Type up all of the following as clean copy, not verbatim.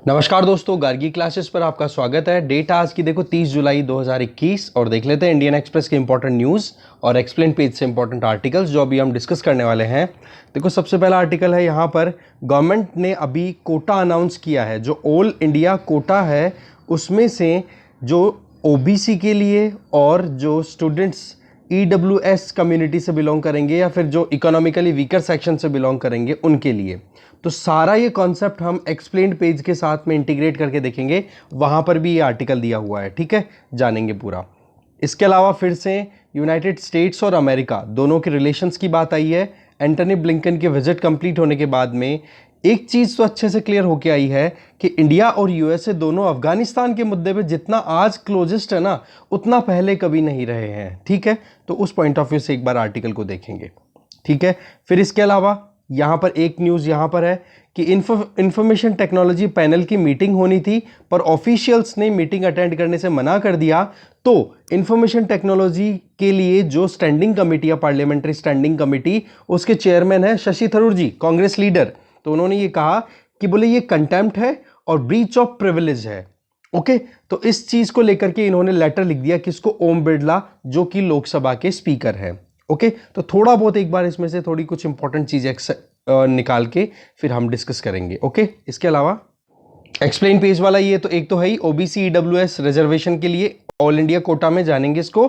नमस्कार दोस्तों, गार्गी क्लासेस पर आपका स्वागत है। डेट आज की देखो 30 जुलाई 2021 और देख लेते हैं इंडियन एक्सप्रेस के इंपॉर्टेंट न्यूज़ और एक्सप्लेन पेज से इंपॉर्टेंट आर्टिकल्स जो अभी हम डिस्कस करने वाले हैं। देखो सबसे पहला आर्टिकल है यहाँ पर, गवर्नमेंट ने अभी कोटा अनाउंस किया है। जो ऑल इंडिया कोटा है उसमें से जो ओबीसी के लिए और जो स्टूडेंट्स ईडब्ल्यूएस कम्युनिटी से बिलोंग करेंगे या फिर जो इकोनॉमिकली वीकर सेक्शन से बिलोंग करेंगे उनके लिए, तो सारा ये कॉन्सेप्ट हम एक्सप्लेन्ड पेज के साथ में इंटीग्रेट करके देखेंगे। वहाँ पर भी ये आर्टिकल दिया हुआ है, ठीक है, जानेंगे पूरा। इसके अलावा फिर से यूनाइटेड स्टेट्स और अमेरिका दोनों के रिलेशंस की बात आई है। एंटनी ब्लिंकन के विजिट कंप्लीट होने के बाद में एक चीज़ तो अच्छे से क्लियर होके आई है कि इंडिया और यूएसए दोनों अफगानिस्तान के मुद्दे पे जितना आज क्लोजेस्ट है ना, उतना पहले कभी नहीं रहे हैं, ठीक है। तो उस पॉइंट ऑफ व्यू से एक बार आर्टिकल को देखेंगे, ठीक है। फिर इसके अलावा यहाँ पर एक न्यूज़ यहाँ पर है कि इंफॉर्मेशन टेक्नोलॉजी पैनल की मीटिंग होनी थी पर ऑफिशियल्स ने मीटिंग अटेंड करने से मना कर दिया। तो इंफॉर्मेशन टेक्नोलॉजी के लिए जो स्टैंडिंग कमेटी है, पार्लियामेंट्री स्टैंडिंग कमेटी, उसके चेयरमैन है शशि थरूर जी, कांग्रेस लीडर। तो उन्होंने ये कहा कि बोले ये कंटेम्प्ट है और ब्रीच ऑफ प्रिविलेज है। ओके, तो इस चीज़ को लेकर के इन्होंने लेटर लिख दिया किसको? ओम बिरला, जो कि लोकसभा के स्पीकर है। ओके, तो थोड़ा बहुत एक बार इसमें से थोड़ी कुछ इंपॉर्टेंट चीजें निकाल के फिर हम डिस्कस करेंगे। ओके, इसके अलावा एक्सप्लेन पेज वाला ये तो एक तो है ही ओबीसी ईडब्ल्यूएस रिजर्वेशन के लिए ऑल इंडिया कोटा में जानेंगे इसको।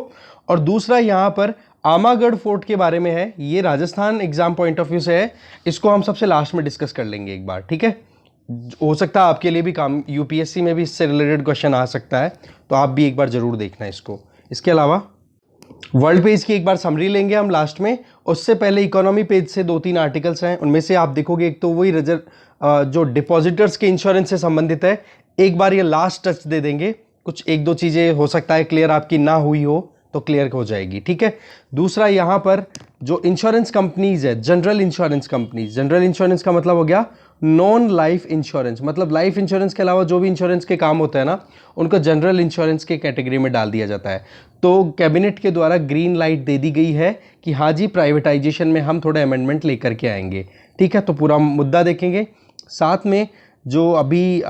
और दूसरा यहाँ पर आमागढ़ फोर्ट के बारे में है, ये Rajasthan exam point of view से है, इसको हम सबसे लास्ट में डिस्कस कर लेंगे एक बार, ठीक है। हो सकता है आपके लिए भी काम, यूपीएससी में भी इससे रिलेटेड क्वेश्चन आ सकता है, तो आप भी एक बार जरूर देखना इसको। इसके अलावा वर्ल्ड पेज की एक बार समरी लेंगे हम लास्ट में। उससे पहले इकोनॉमी पेज से 2-3 आर्टिकल्स हैं, उनमें से आप देखोगे एक तो वही रिजर्व जो डिपॉजिटर्स के इंश्योरेंस से संबंधित है, एक बार ये लास्ट टच दे देंगे। कुछ एक दो चीज़ें हो सकता है क्लियर आपकी ना हुई हो तो क्लियर हो जाएगी, ठीक है। दूसरा यहाँ पर जो इंश्योरेंस कंपनीज है, general insurance companies, general insurance का मतलब हो गया नॉन लाइफ इंश्योरेंस, मतलब लाइफ इंश्योरेंस के अलावा जो भी इंश्योरेंस के काम होते हैं ना, उनको जनरल इंश्योरेंस के कैटेगरी में डाल दिया जाता है। तो कैबिनेट के द्वारा ग्रीन लाइट दे दी गई है कि हाँ जी, प्राइवेटाइजेशन में हम थोड़ा अमेंडमेंट लेकर के आएंगे, ठीक है। तो पूरा मुद्दा देखेंगे। साथ में जो अभी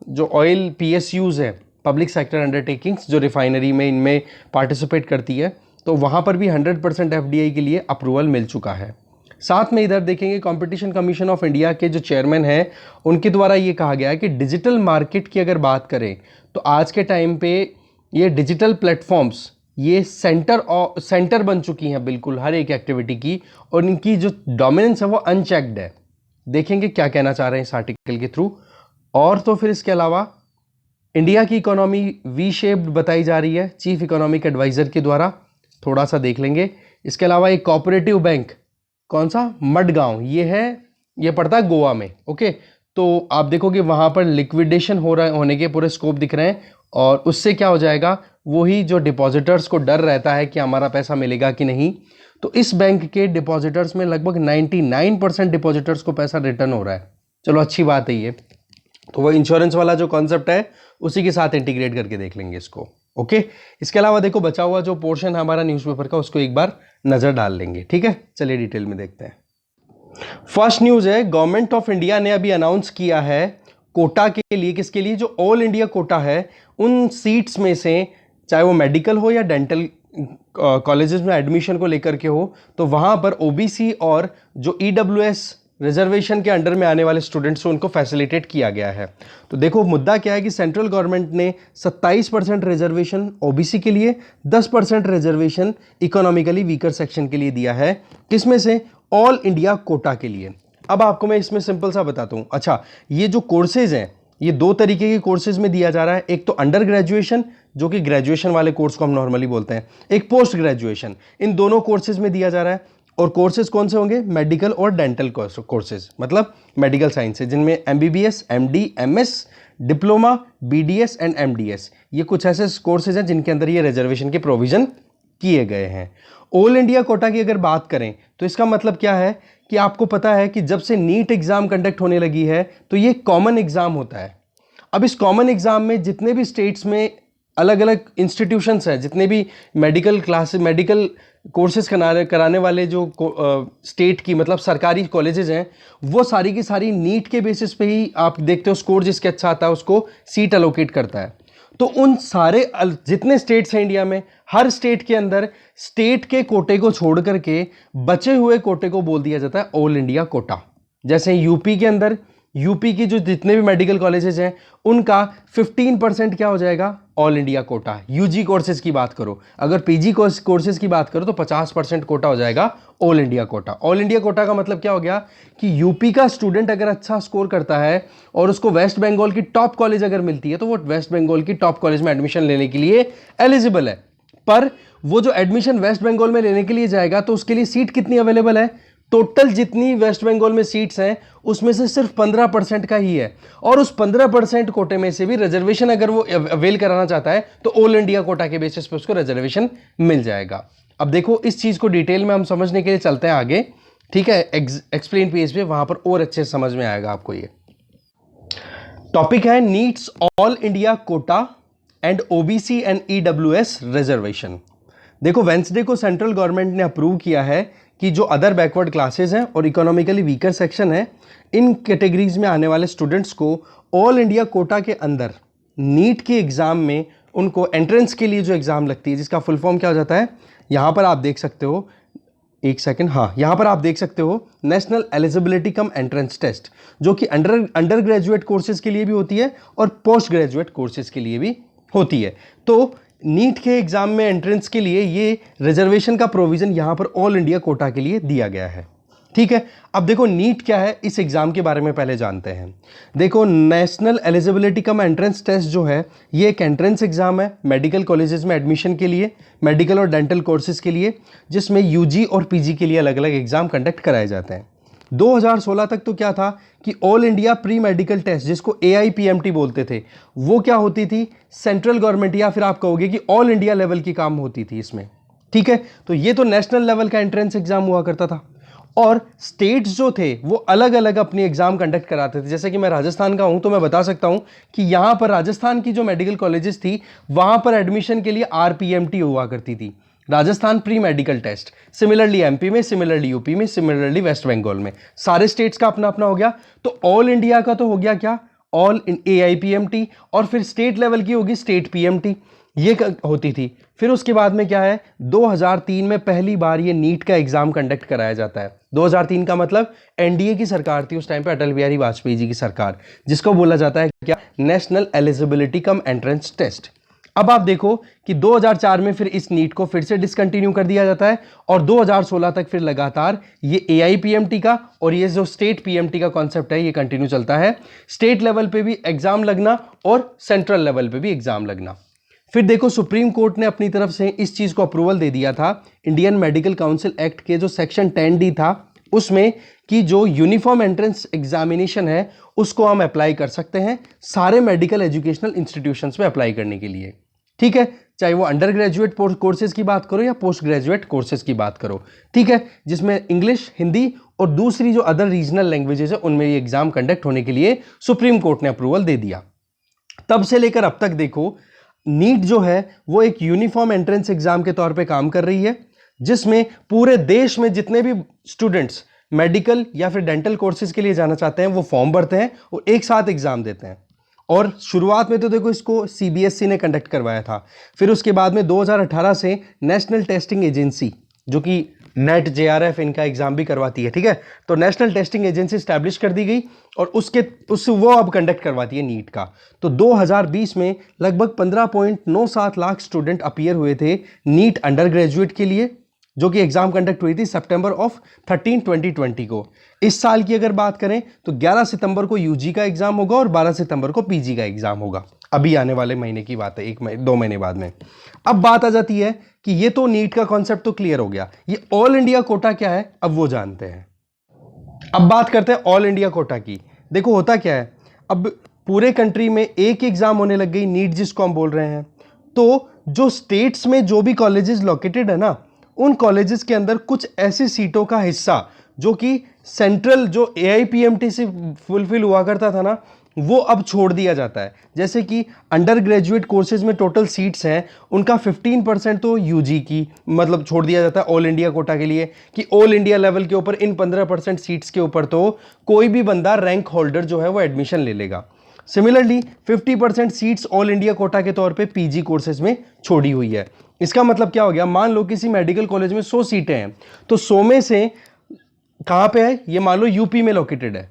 जो ऑयल पीएसयूज है, पब्लिक सेक्टर अंडरटेकिंग्स, जो रिफाइनरी में इनमें पार्टिसिपेट करती है, तो वहाँ पर भी 100% एफडीआई के लिए अप्रूवल मिल चुका है। साथ में इधर देखेंगे कंपटीशन कमीशन ऑफ इंडिया के जो चेयरमैन हैं, उनके द्वारा ये कहा गया है कि डिजिटल मार्केट की अगर बात करें तो आज के टाइम पे ये डिजिटल प्लेटफॉर्म्स ये सेंटर बन चुकी हैं बिल्कुल हर एक एक्टिविटी की, और इनकी जो डोमिनेंस है वो अनचेक्ड है। देखेंगे क्या कहना चाह रहे हैं इस आर्टिकल के थ्रू। और तो फिर इसके अलावा इंडिया की इकोनॉमी वी शेप्ड बताई जा रही है चीफ इकोनॉमिक एडवाइजर के द्वारा, थोड़ा सा देख लेंगे। इसके अलावा एक कोऑपरेटिव बैंक, कौन सा? मडगांव, ये है, ये पड़ता है गोवा में। ओके, तो आप देखोगे वहाँ पर लिक्विडेशन होने के पूरे स्कोप दिख रहे हैं, और उससे क्या हो जाएगा, वही जो डिपॉजिटर्स को डर रहता है कि हमारा पैसा मिलेगा कि नहीं, तो इस बैंक के डिपॉजिटर्स में लगभग 99% डिपॉजिटर्स को पैसा रिटर्न हो रहा है। चलो अच्छी बात है ये। तो वो इंश्योरेंस वाला जो कॉन्सेप्ट है उसी के साथ इंटीग्रेट करके देख लेंगे इसको। ओके, इसके अलावा देखो बचा हुआ जो पोर्शन है हमारा न्यूज़पेपर का, उसको एक बार नजर डाल लेंगे, ठीक है। चलिए डिटेल में देखते हैं। फर्स्ट न्यूज है, गवर्नमेंट ऑफ इंडिया ने अभी अनाउंस किया है कोटा के लिए, किसके लिए? जो ऑल इंडिया कोटा है, उन सीट्स में से चाहे वो मेडिकल हो या डेंटल कॉलेजेस में एडमिशन को लेकर के हो, तो वहां पर ओबीसी और जो ईडब्ल्यूएस रिजर्वेशन के अंडर में आने वाले स्टूडेंट्स को उनको फैसिलिटेट किया गया है। तो देखो मुद्दा क्या है कि सेंट्रल गवर्नमेंट ने 27% रिजर्वेशन ओबीसी के लिए, 10% रिजर्वेशन इकोनॉमिकली वीकर सेक्शन के लिए दिया है। किसमें से? ऑल इंडिया कोटा के लिए। अब आपको मैं इसमें सिंपल सा बताता हूं। अच्छा, ये जो कोर्सेज हैं ये 2 तरीके के कोर्सेज में दिया जा रहा है। एक तो अंडर ग्रेजुएशन, जो कि ग्रेजुएशन वाले कोर्स को हम नॉर्मली बोलते हैं, एक पोस्ट ग्रेजुएशन। इन दोनों कोर्सेज में दिया जा रहा है। और कोर्सेज कौन से होंगे? मेडिकल और डेंटल कोर्सेज, मतलब मेडिकल साइंसेज, जिनमें MBBS, MD, MS, diploma, BDS and MDS, ये कुछ ऐसे कोर्सेज हैं जिनके अंदर ये रिजर्वेशन के प्रोविजन किए गए हैं। ऑल इंडिया कोटा की अगर बात करें तो इसका मतलब क्या है कि आपको पता है कि जब से नीट एग्जाम कंडक्ट होने लगी है तो ये कॉमन एग्जाम होता है। अब इस कॉमन एग्जाम में जितने भी स्टेट्स में अलग अलग इंस्टीट्यूशंस हैं, जितने भी मेडिकल कोर्सेज कराने वाले जो स्टेट की मतलब सरकारी कॉलेजेस हैं, वो सारी की सारी नीट के बेसिस पे ही आप देखते हो स्कोर जिसके अच्छा आता है उसको सीट अलोकेट करता है। तो उन सारे जितने स्टेट्स हैं इंडिया में, हर स्टेट के अंदर स्टेट के कोटे को छोड़ करके बचे हुए कोटे को बोल दिया जाता है ऑल इंडिया कोटा। जैसे यूपी के अंदर, यूपी की जो जितने भी मेडिकल कॉलेजेस हैं उनका 15% क्या हो जाएगा, all India quota. UG courses की बात करो, अगर पीजी कोर्सेज की बात करो तो 50% कोटा हो जाएगा all India Kota. All India Kota का मतलब क्या हो गया कि यूपी का स्टूडेंट अगर अच्छा स्कोर करता है और उसको वेस्ट बंगाल की टॉप कॉलेज अगर मिलती है तो वो वेस्ट बंगाल की टॉप कॉलेज में एडमिशन लेने के लिए एलिजिबल है। पर वो जो एडमिशन वेस्ट बंगाल में लेने के लिए जाएगा तो उसके लिए सीट कितनी अवेलेबल है, टोटल जितनी वेस्ट बंगाल में सीट्स हैं उसमें से सिर्फ 15% का ही है। और उस 15% कोटे में से भी रिजर्वेशन अगर वो अवेल कराना चाहता है तो ऑल इंडिया कोटा के बेसिस पे उसको रिजर्वेशन मिल जाएगा। अब देखो इस चीज को डिटेल में हम समझने के लिए चलते हैं आगे, ठीक है। एक्सप्लेन पेज पे वहां पर और अच्छे से समझ में आएगा आपको। ये टॉपिक है nits all India Kota and OBC and EWS reservation. देखो वेंसडे को सेंट्रल गवर्नमेंट ने अप्रूव किया है कि जो अदर बैकवर्ड क्लासेस हैं और इकोनॉमिकली वीकर सेक्शन है, इन कैटेगरीज में आने वाले स्टूडेंट्स को ऑल इंडिया कोटा के अंदर नीट के एग्जाम में उनको एंट्रेंस के लिए जो एग्जाम लगती है जिसका फुल फॉर्म क्या हो जाता है, यहां पर आप देख सकते हो, एक सेकंड, हाँ यहां पर आप देख सकते हो national eligibility cum entrance test, जो कि अंडर ग्रेजुएट कोर्सेज के लिए भी होती है और पोस्ट ग्रेजुएट कोर्सेज के लिए भी होती है। तो नीट के एग्जाम में एंट्रेंस के लिए ये रिजर्वेशन का प्रोविजन यहां पर ऑल इंडिया कोटा के लिए दिया गया है, ठीक है। अब देखो नीट क्या है, इस एग्जाम के बारे में पहले जानते हैं। देखो national eligibility cum entrance test जो है ये एक एंट्रेंस एग्जाम है मेडिकल कॉलेजेस में एडमिशन के लिए, मेडिकल और डेंटल कोर्सेज के लिए, जिसमें यूजी और पीजी के लिए अलग अलग एग्जाम कंडक्ट कराए जाते हैं। 2016 तक तो क्या था कि all India pre medical test जिसको AIPMT बोलते थे, वो क्या होती थी, सेंट्रल गवर्नमेंट या फिर आप कहोगे कि ऑल इंडिया लेवल की काम होती थी इसमें, ठीक है। तो ये तो नेशनल लेवल का एंट्रेंस एग्जाम हुआ करता था और स्टेट्स जो थे वो अलग अलग अपनी एग्जाम कंडक्ट कराते थे। जैसे कि मैं राजस्थान का हूं तो मैं बता सकता हूं कि यहां पर राजस्थान की जो मेडिकल कॉलेजेस थी वहां पर एडमिशन के लिए RPMT हुआ करती थी, Rajasthan pre medical test. Similarly MP में, सिमिलरली यूपी में, सिमिलरली वेस्ट बंगाल में, सारे स्टेट्स का अपना अपना हो गया। तो ऑल इंडिया का तो हो गया क्या, ऑल इन AIPMT, और फिर स्टेट लेवल की होगी स्टेट PMT, ये होती थी। फिर उसके बाद में क्या है, 2003 में पहली बार ये नीट का एग्जाम कंडक्ट कराया जाता है। 2003 का मतलब NDA की सरकार थी उस टाइम पे, अटल बिहारी वाजपेयी जी की सरकार, जिसको बोला जाता है क्या, national eligibility cum entrance test. अब आप देखो कि 2004 में फिर इस नीट को फिर से डिसकंटिन्यू कर दिया जाता है और 2016 तक फिर लगातार ये AIPMT का और ये जो स्टेट PMT का कॉन्सेप्ट है ये कंटिन्यू चलता है। स्टेट लेवल पे भी एग्जाम लगना और सेंट्रल लेवल पे भी एग्जाम लगना। फिर देखो सुप्रीम कोर्ट ने अपनी तरफ से इस चीज को अप्रूवल दे दिया था इंडियन मेडिकल काउंसिल एक्ट के जो सेक्शन 10D था उसमें, कि जो यूनिफॉर्म एंट्रेंस एग्जामिनेशन है उसको हम अप्लाई कर सकते हैं सारे मेडिकल एजुकेशनल इंस्टीट्यूशंस में अप्लाई करने के लिए, ठीक है। चाहे वो अंडर ग्रेजुएट कोर्सेज की बात करो या पोस्ट ग्रेजुएट कोर्सेज की बात करो, ठीक है, जिसमें इंग्लिश, हिंदी और दूसरी जो अदर रीजनल लैंग्वेजेस है उनमें ये एग्जाम कंडक्ट होने के लिए सुप्रीम कोर्ट ने अप्रूवल दे दिया। तब से लेकर अब तक देखो नीट जो है वो एक यूनिफॉर्म एंट्रेंस एग्जाम के तौर पे काम कर रही है, जिसमें पूरे देश में जितने भी स्टूडेंट्स मेडिकल या फिर डेंटल कोर्सेज के लिए जाना चाहते हैं वो फॉर्म भरते हैं और एक साथ एग्जाम देते हैं। और शुरुआत में तो देखो इसको CBSE ने कंडक्ट करवाया था, फिर उसके बाद में 2018 से नेशनल टेस्टिंग एजेंसी, जो कि नेट JRF इनका एग्जाम भी करवाती है, ठीक है, तो नेशनल टेस्टिंग एजेंसी स्टैब्लिश कर दी गई और उससे वो अब कंडक्ट करवाती है नीट का। तो 2020 में लगभग 15.97 लाख स्टूडेंट अपीयर हुए थे नीट अंडर ग्रेजुएट के लिए, जो कि एग्जाम कंडक्ट हुई थी सितंबर 13, 2020 को। इस साल की अगर बात करें तो 11 सितंबर को UG का एग्जाम होगा और 12 सितंबर को PG का एग्जाम होगा, अभी आने वाले महीने की बात है, 2 महीने बाद में। अब बात आ जाती है कि ये तो नीट का कॉन्सेप्ट तो क्लियर हो गया, ये ऑल इंडिया कोटा क्या है अब वो जानते हैं। अब बात करते हैं ऑल इंडिया कोटा की। देखो होता क्या है, अब पूरे कंट्री में एक एग्जाम होने लग गई नीट जिसको हम बोल रहे हैं, तो जो स्टेट्स में जो भी कॉलेजेस लोकेटेड है ना, उन कॉलेजेस के अंदर कुछ ऐसी सीटों का हिस्सा जो कि सेंट्रल जो AIPMT से फुलफिल हुआ करता था ना, वो अब छोड़ दिया जाता है। जैसे कि अंडर ग्रेजुएट कोर्सेज में टोटल सीट्स हैं उनका 15% तो यूजी की मतलब छोड़ दिया जाता है ऑल इंडिया कोटा के लिए, कि ऑल इंडिया लेवल के ऊपर इन 15% सीट्स के ऊपर तो कोई भी बंदा रैंक होल्डर जो है वो एडमिशन ले लेगा। Similarly 50% seats all India Kota के तौर पे पीजी कोर्सेज में छोड़ी हुई है। इसका मतलब क्या हो गया, मान लो किसी मेडिकल कॉलेज में 100 सीटें हैं, तो 100 में से कहाँ पे है, ये मान लो यूपी में लोकेटेड है,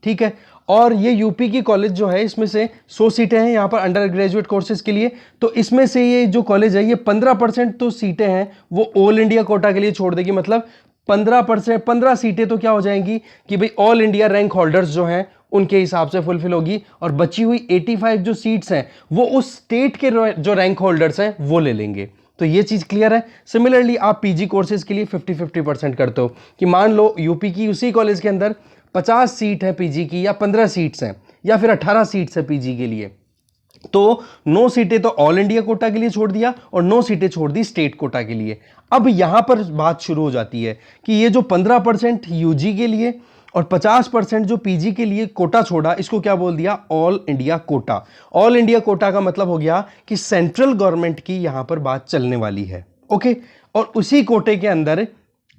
ठीक है, और ये यूपी की कॉलेज जो है इसमें से 100 सीटें हैं यहाँ पर अंडर ग्रेजुएट कोर्सेज के लिए, तो इसमें से ये जो कॉलेज है ये 15% तो सीटें हैं वो ऑल इंडिया कोटा के लिए छोड़ देगी। मतलब 15 सीटें तो क्या हो जाएंगी कि भाई ऑल इंडिया रैंक होल्डर्स जो हैं उनके हिसाब से फुलफिल होगी, और बची हुई 85 जो सीट्स हैं वो उस स्टेट के जो रैंक होल्डर्स हैं वो ले लेंगे। तो ये चीज क्लियर है। सिमिलरली आप पीजी कोर्सेज के लिए 50-50% करते हो कि मान लो यूपी की उसी कॉलेज के अंदर 50 सीट है पीजी की, या 15 सीट्स हैं, या फिर 18 सीट्स है पीजी के लिए, तो 9 सीटें तो ऑल इंडिया कोटा के लिए छोड़ दिया और 9 सीटें छोड़ दी स्टेट कोटा के लिए। अब यहां पर बात शुरू हो जाती है कि ये जो 15% यूजी के लिए और 50% जो पीजी के लिए कोटा छोड़ा, इसको क्या बोल दिया, all India Kota. All India Kota का मतलब हो गया कि सेंट्रल गवर्नमेंट की यहां पर बात चलने वाली है, ओके। और उसी कोटे के अंदर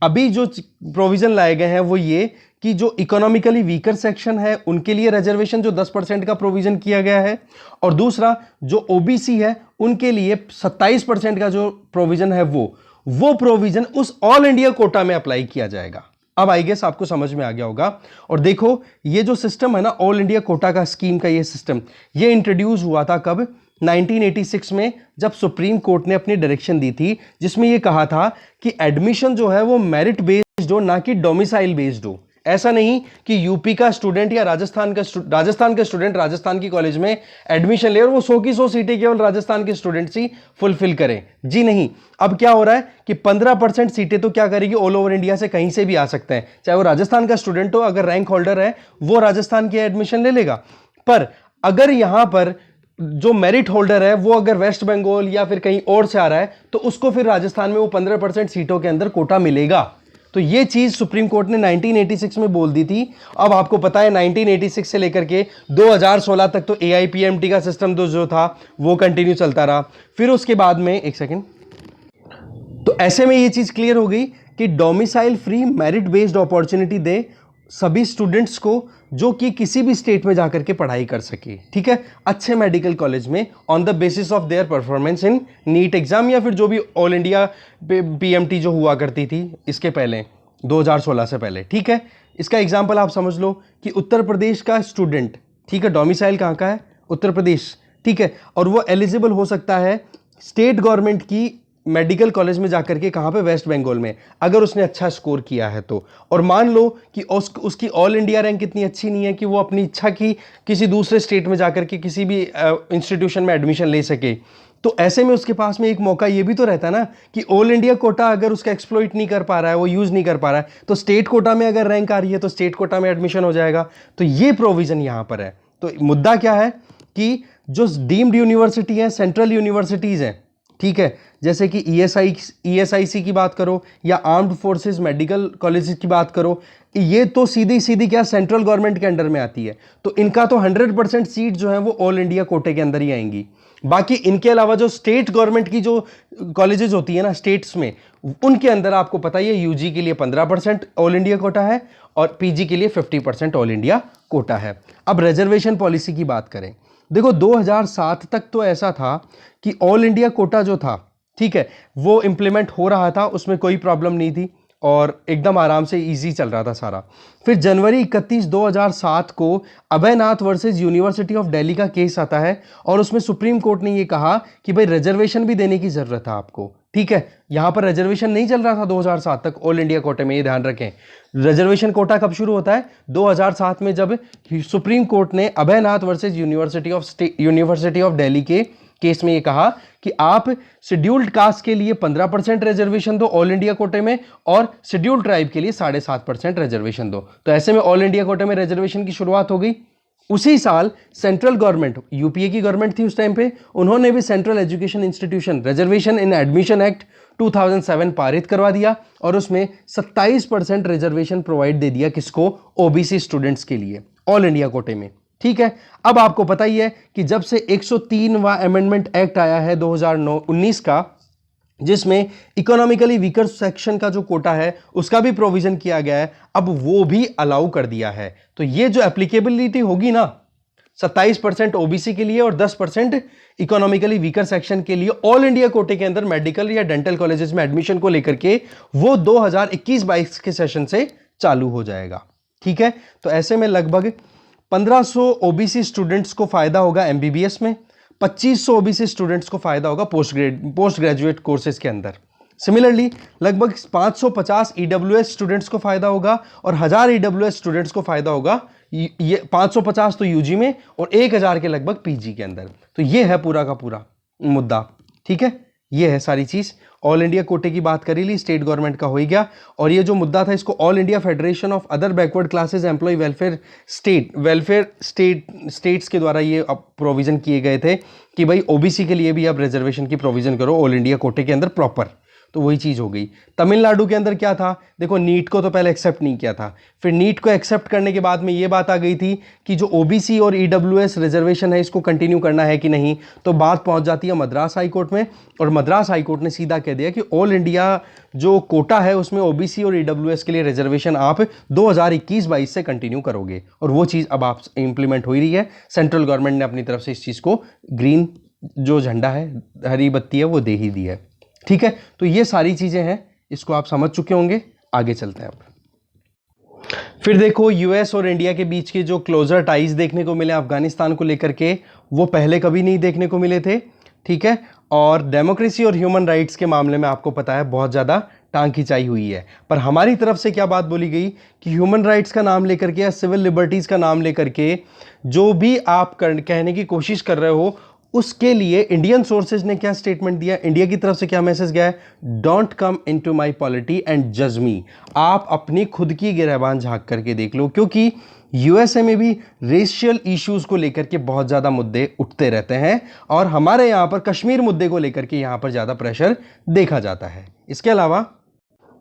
अभी जो प्रोविजन लाए गए हैं वो ये कि जो इकोनॉमिकली वीकर सेक्शन है उनके लिए रिजर्वेशन जो 10% का प्रोविजन किया गया है, और दूसरा जो ओबीसी है उनके लिए 27% का जो प्रोविजन है वो प्रोविजन उस ऑल इंडिया कोटा में अप्लाई किया जाएगा। अब आई गेस आपको समझ में आ गया होगा। और देखो ये जो सिस्टम है ना ऑल इंडिया कोटा का स्कीम का, ये सिस्टम ये इंट्रोड्यूस हुआ था कब, 1986 में, जब सुप्रीम कोर्ट ने अपनी डायरेक्शन दी थी जिसमें ये कहा था कि एडमिशन जो है वो मेरिट बेस्ड हो, ना कि डोमिसाइल बेस्ड हो। ऐसा नहीं कि यूपी का स्टूडेंट या राजस्थान का स्टूडेंट राजस्थान की कॉलेज में एडमिशन ले और वो 100 की 100 सीटें केवल राजस्थान के स्टूडेंट्स ही फुलफिल करें। जी नहीं, अब क्या हो रहा है कि 15% सीटें तो क्या करेगी, ऑल ओवर इंडिया से कहीं से भी आ सकते हैं, चाहे वो राजस्थान का स्टूडेंट हो, अगर रैंक होल्डर है वो राजस्थान की एडमिशन ले लेगा। पर अगर यहां पर जो मेरिट होल्डर है वो अगर वेस्ट बंगाल या फिर कहीं और से आ रहा है तो उसको फिर राजस्थान में वो 15% सीटों के अंदर कोटा मिलेगा। तो ये चीज सुप्रीम कोर्ट ने 1986 में बोल दी थी। अब आपको पता है 1986 से लेकर के 2016 तक तो एआईपीएमटी का सिस्टम तो जो था वो कंटिन्यू चलता रहा। फिर उसके बाद में एक सेकेंड, तो ऐसे में ये चीज क्लियर हो गई कि domicile free merit based opportunity दे सभी स्टूडेंट्स को जो कि किसी भी स्टेट में जाकर के पढ़ाई कर सके, ठीक है, अच्छे मेडिकल कॉलेज में, on the basis of their performance in NEET exam या फिर जो भी ऑल इंडिया पीएमटी जो हुआ करती थी इसके पहले 2016 से पहले, ठीक है। इसका एग्जाम्पल आप समझ लो कि उत्तर प्रदेश का स्टूडेंट, ठीक है, डोमिसाइल कहाँ का है, उत्तर प्रदेश, ठीक है, और वो एलिजिबल हो सकता है स्टेट गवर्नमेंट की मेडिकल कॉलेज में जाकर के, कहाँ पे, वेस्ट बंगाल में, अगर उसने अच्छा स्कोर किया है तो। और मान लो कि उसकी ऑल इंडिया रैंक इतनी अच्छी नहीं है कि वो अपनी इच्छा की किसी दूसरे स्टेट में जाकर के किसी भी इंस्टीट्यूशन में एडमिशन ले सके, तो ऐसे में उसके पास में एक मौका ये भी तो रहता है ना कि ऑल इंडिया कोटा अगर उसका एक्सप्लॉइट नहीं कर पा रहा है, वो यूज नहीं कर पा रहा है, तो स्टेट कोटा में अगर रैंक आ रही है तो स्टेट कोटा में एडमिशन हो जाएगा। तो ये प्रोविजन यहां पर है। तो मुद्दा क्या है कि जो डीम्ड यूनिवर्सिटी है, सेंट्रल यूनिवर्सिटीज हैं, ठीक है, जैसे कि ईएसआईसी की बात करो या आर्म्ड फोर्सेस मेडिकल कॉलेज की बात करो, ये तो सीधी सीधी क्या सेंट्रल गवर्नमेंट के अंडर में आती है, तो इनका तो 100% सीट जो है वो ऑल इंडिया कोटे के अंदर ही आएंगी। बाकी इनके अलावा जो स्टेट गवर्नमेंट की जो कॉलेजेस होती है ना स्टेट्स में, उनके अंदर आपको पता ही है यूजी के लिए 15% ऑल इंडिया कोटा है और पीजी के लिए 50% ऑल इंडिया कोटा है। अब रिजर्वेशन पॉलिसी की बात करें, देखो 2007 तक तो ऐसा था कि ऑल इंडिया कोटा जो था, ठीक है, वो इंप्लीमेंट हो रहा था, उसमें कोई प्रॉब्लम नहीं थी और एकदम आराम से इजी चल रहा था सारा। फिर जनवरी 31, 2007 को Abhaynath versus university of Delhi का केस आता है और उसमें सुप्रीम कोर्ट ने ये कहा कि भाई रिजर्वेशन भी देने की जरूरत है आपको, ठीक है। यहां पर रिजर्वेशन नहीं चल रहा था 2007 तक ऑल इंडिया कोटे में, ये ध्यान रखें। रिजर्वेशन कोटा कब शुरू होता है, 2007 में, जब सुप्रीम कोर्ट ने Abhaynath versus university of Delhi के केस में ये कहा कि आप शेड्यूल्ड कास्ट के लिए 15% रिजर्वेशन दो ऑल इंडिया कोटे में और शेड्यूल्ड ट्राइब के लिए 7.5% रिजर्वेशन दो। तो ऐसे में ऑल इंडिया कोटे में रिजर्वेशन की शुरुआत हो गई। उसी साल सेंट्रल गवर्नमेंट, यूपीए की गवर्नमेंट थी उस टाइम पे, उन्होंने भी सेंट्रल एजुकेशन इंस्टीट्यूशन रिजर्वेशन इन एडमिशन एक्ट 2007 पारित करवा दिया और उसमें 27% रिजर्वेशन प्रोवाइड दे दिया, किसको, ओबीसी स्टूडेंट्स के लिए ऑल इंडिया कोटे में। ठीक है। अब आपको पता ही है कि जब से 103वां अमेंडमेंट एक्ट आया है 2019 का, जिसमें इकोनॉमिकली वीकर सेक्शन का जो कोटा है उसका भी प्रोविजन किया गया है, अब वो भी अलाउ कर दिया है। तो ये जो एप्लीकेबिलिटी होगी ना 27% ओबीसी के लिए और 10% इकोनॉमिकली वीकर सेक्शन के लिए ऑल इंडिया कोटे के अंदर मेडिकल या डेंटल कॉलेजेस में एडमिशन को लेकर के, वो 2021-22 के सेशन से चालू हो जाएगा। ठीक है। तो ऐसे में लगभग 1500 ओबीसी स्टूडेंट्स को फायदा होगा एमबीबीएस में, 2500 ओबीसी स्टूडेंट्स को फायदा होगा पोस्ट ग्रेजुएट कोर्सेज के अंदर। सिमिलरली लगभग 550 ईडब्ल्यूएस स्टूडेंट्स को फायदा होगा और 1000 ईडब्ल्यूएस स्टूडेंट्स को फायदा होगा, ये 550 तो यूजी में और 1000 के लगभग पीजी के अंदर। तो ये है पूरा का पूरा मुद्दा। ठीक है, ये है सारी चीज। ऑल इंडिया कोटे की बात करी ली, स्टेट गवर्नमेंट का हो ही गया। और ये जो मुद्दा था इसको all India federation of other backward classes employee welfare states के द्वारा ये प्रोविजन किए गए थे कि भाई ओबीसी के लिए भी आप रिजर्वेशन की प्रोविजन करो ऑल इंडिया कोटे के अंदर प्रॉपर। तो वही चीज हो गई। तमिलनाडु के अंदर क्या था, देखो नीट को तो पहले एक्सेप्ट नहीं किया था, फिर नीट को एक्सेप्ट करने के बाद में ये बात आ गई थी कि जो ओबीसी और ईडब्ल्यूएस रिजर्वेशन है इसको कंटिन्यू करना है कि नहीं। तो बात पहुंच जाती है मद्रास हाई कोर्ट में, और मद्रास हाई कोर्ट ने सीधा कह दिया कि ऑल इंडिया जो कोटा है उसमें ओबीसी और ईडब्ल्यूएस के लिए रिजर्वेशन आप 2021-22 से कंटिन्यू करोगे। और वो चीज़ अब आप इंप्लीमेंट हो ही रही है। सेंट्रल गवर्नमेंट ने अपनी तरफ से इस चीज़ को ग्रीन जो झंडा है, हरी बत्ती है, वो दे ही दी है। ठीक है, तो ये सारी चीजें हैं, इसको आप समझ चुके होंगे। आगे चलते हैं अब। फिर देखो यूएस और इंडिया के बीच के जो क्लोजर टाइज देखने को मिले अफगानिस्तान को लेकर के, वो पहले कभी नहीं देखने को मिले थे। ठीक है, और डेमोक्रेसी और ह्यूमन राइट्स के मामले में आपको पता है बहुत ज़्यादा टांग खिंचाई हुई है। पर हमारी तरफ से क्या बात बोली गई कि ह्यूमन राइट्स का नाम लेकर के या सिविल लिबर्टीज़ का नाम लेकर के जो भी आप कहने की कोशिश कर रहे हो, उसके लिए इंडियन सोर्सेज ने क्या स्टेटमेंट दिया, इंडिया की तरफ से क्या मैसेज गया है, don't come into my polity and जज मी। आप अपनी खुद की गिरबान झांक करके देख लो, क्योंकि यूएसए में भी रेशियल इश्यूज को लेकर के बहुत ज़्यादा मुद्दे उठते रहते हैं, और हमारे यहाँ पर कश्मीर मुद्दे को लेकर के यहाँ पर ज़्यादा प्रेशर देखा जाता है। इसके अलावा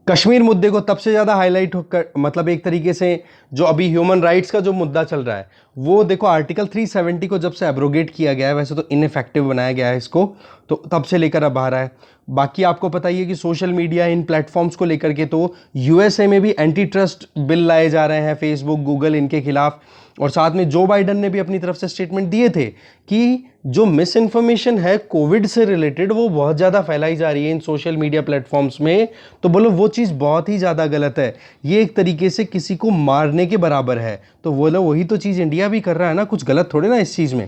कश्मीर मुद्दे को तब से ज़्यादा हाईलाइट होकर, मतलब एक तरीके से जो अभी ह्यूमन राइट्स का जो मुद्दा चल रहा है, वो देखो आर्टिकल 370 को जब से एब्रोगेट किया गया है, वैसे तो इनइफेक्टिव बनाया गया है इसको, तो तब से लेकर अब आ रहा है। बाकी आपको पता ही है कि सोशल मीडिया इन प्लेटफॉर्म्स को लेकर के तो यूएसए में भी एंटी ट्रस्ट बिल लाए जा रहे हैं, फेसबुक, गूगल, इनके खिलाफ। और साथ में जो बाइडन ने भी अपनी तरफ से स्टेटमेंट दिए थे कि जो मिस इन्फॉर्मेशन है कोविड से रिलेटेड वो बहुत ज़्यादा फैलाई जा रही है इन सोशल मीडिया प्लेटफॉर्म्स में, तो बोलो वो चीज़ बहुत ही ज़्यादा गलत है, ये एक तरीके से किसी को मारने के बराबर है। तो बोलो वही तो चीज़ इंडिया भी कर रहा है ना, कुछ गलत थोड़े ना इस चीज़ में।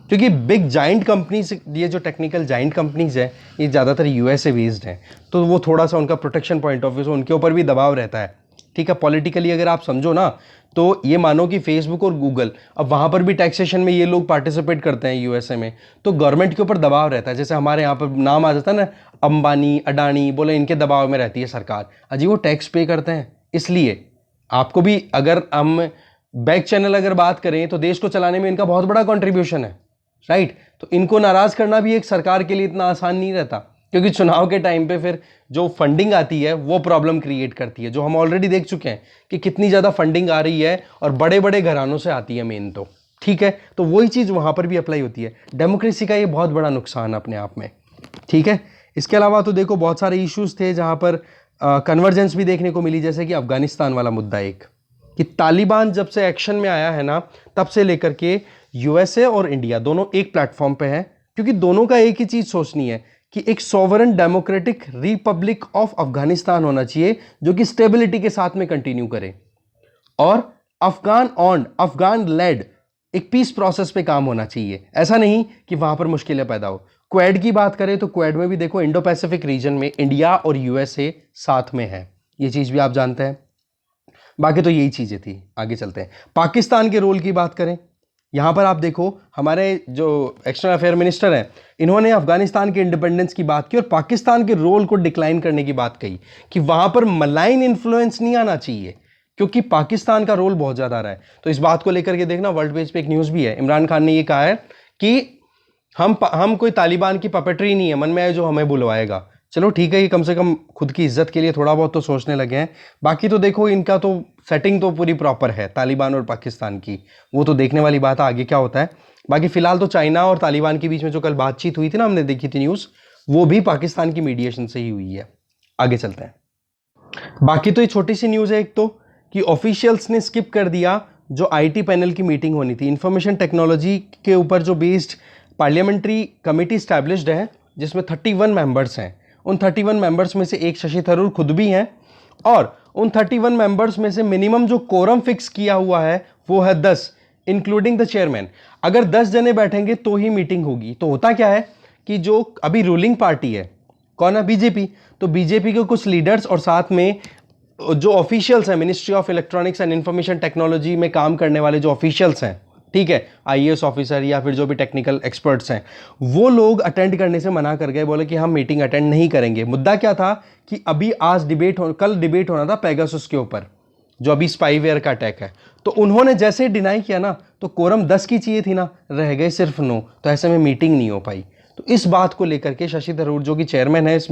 क्योंकि बिग जाइंट कंपनीज, ये जो टेक्निकल जाइंट कंपनीज है ये ज़्यादातर यूएसए बेस्ड हैं, तो वो थोड़ा सा उनका प्रोटेक्शन पॉइंट ऑफ व्यू से उनके ऊपर भी दबाव रहता है। ठीक है, पॉलिटिकली अगर आप समझो ना, तो ये मानो कि फेसबुक और गूगल, अब वहाँ पर भी टैक्सेशन में ये लोग पार्टिसिपेट करते हैं यूएसए में, तो गवर्नमेंट के ऊपर दबाव रहता है। जैसे हमारे यहाँ पर नाम आ जाता है ना, अंबानी, अडानी, बोले इनके दबाव में रहती है सरकार, अजी वो टैक्स पे करते हैं। इसलिए आपको भी, अगर हम बैक चैनल अगर बात करें तो देश को चलाने में इनका बहुत बड़ा कॉन्ट्रीब्यूशन है, राइट। तो इनको नाराज करना भी एक सरकार के लिए इतना आसान नहीं रहता, क्योंकि चुनाव के टाइम पे फिर जो फंडिंग आती है वो प्रॉब्लम क्रिएट करती है, जो हम ऑलरेडी देख चुके हैं कि कितनी ज़्यादा फंडिंग आ रही है और बड़े बड़े घरानों से आती है मेन तो। ठीक है, तो वही चीज़ वहाँ पर भी अप्लाई होती है। डेमोक्रेसी का ये बहुत बड़ा नुकसान अपने आप में। ठीक है, इसके अलावा तो देखो बहुत सारे इश्यूज थे जहाँ पर कन्वर्जेंस भी देखने को मिली, जैसे कि अफगानिस्तान वाला मुद्दा एक, कि तालिबान जब से एक्शन में आया है ना, तब से लेकर के यूएसए और इंडिया दोनों एक प्लेटफॉर्म पे हैं, क्योंकि दोनों का एक ही चीज़ सोचनी है कि एक sovereign democratic Republic of Afghanistan होना चाहिए जो कि स्टेबिलिटी के साथ में कंटिन्यू करे, और अफगान लेड एक पीस प्रोसेस पे काम होना चाहिए। ऐसा नहीं कि वहां पर मुश्किलें पैदा हो। क्वेड की बात करें तो क्वेड में भी देखो इंडो पैसिफिक रीजन में इंडिया और यूएसए साथ में है, ये चीज़ भी आप जानते हैं। बाकी तो यही चीज़ें थी। आगे चलते हैं। पाकिस्तान के रोल की बात करें, यहाँ पर आप देखो हमारे जो एक्सटर्नल अफेयर मिनिस्टर हैं, इन्होंने अफगानिस्तान के इंडिपेंडेंस की बात की और पाकिस्तान के रोल को डिक्लाइन करने की बात कही कि वहाँ पर मलाइन इन्फ्लुएंस नहीं आना चाहिए, क्योंकि पाकिस्तान का रोल बहुत ज़्यादा रहा है। तो इस बात को लेकर के देखना, वर्ल्ड पेज पे एक न्यूज़ भी है, इमरान खान ने ये कहा है कि हम कोई तालिबान की पपेट्री नहीं है, मन में आए जो हमें बुलवाएगा। चलो ठीक है, ये कम से कम खुद की इज्जत के लिए थोड़ा बहुत तो सोचने लगे हैं। बाकी तो देखो इनका तो सेटिंग तो पूरी प्रॉपर है तालिबान और पाकिस्तान की, वो तो देखने वाली बात है आगे क्या होता है। बाकी फिलहाल तो चाइना और तालिबान के बीच में जो कल बातचीत हुई थी ना, हमने देखी थी न्यूज़, वो भी पाकिस्तान की मीडिएशन से ही हुई है। आगे चलते हैं। बाकी तो ये छोटी सी न्यूज़ है एक तो, कि ऑफिशियल्स ने स्किप कर दिया जो आईटी पैनल की मीटिंग होनी थी। इंफॉर्मेशन टेक्नोलॉजी के ऊपर जो बेस्ड पार्लियामेंट्री कमेटी स्टैब्लिश्ड है, जिसमें 31 मेंबर्स हैं। उन 31 मेंबर्स में से एक शशि थरूर खुद भी हैं, और उन 31 मेंबर्स में से मिनिमम जो कोरम फिक्स किया हुआ है वो है 10, इंक्लूडिंग द चेयरमैन। अगर 10 जने बैठेंगे तो ही मीटिंग होगी। तो होता क्या है कि जो अभी रूलिंग पार्टी है, कौन है, बीजेपी, तो बीजेपी के कुछ लीडर्स और साथ में जो ऑफिशियल्स हैं, ministry of electronics and information technology में काम करने वाले जो ऑफिशियल्स हैं, ठीक है, आईएएस ऑफिसर या फिर जो भी टेक्निकल एक्सपर्ट्स हैं, वो लोग अटेंड करने से मना कर गए। बोले कि हम मीटिंग अटेंड नहीं करेंगे। मुद्दा क्या था कि अभी आज कल डिबेट होना था पेगासस के ऊपर, जो अभी स्पाईवेयर का अटैक है। तो उन्होंने जैसे डिनाई किया ना, तो कोरम 10 की चाहिए थी ना, रह गए सिर्फ 9। तो ऐसे में मीटिंग नहीं हो पाई। तो इस बात को लेकर के शशि थरूर जो कि चेयरमैन है इस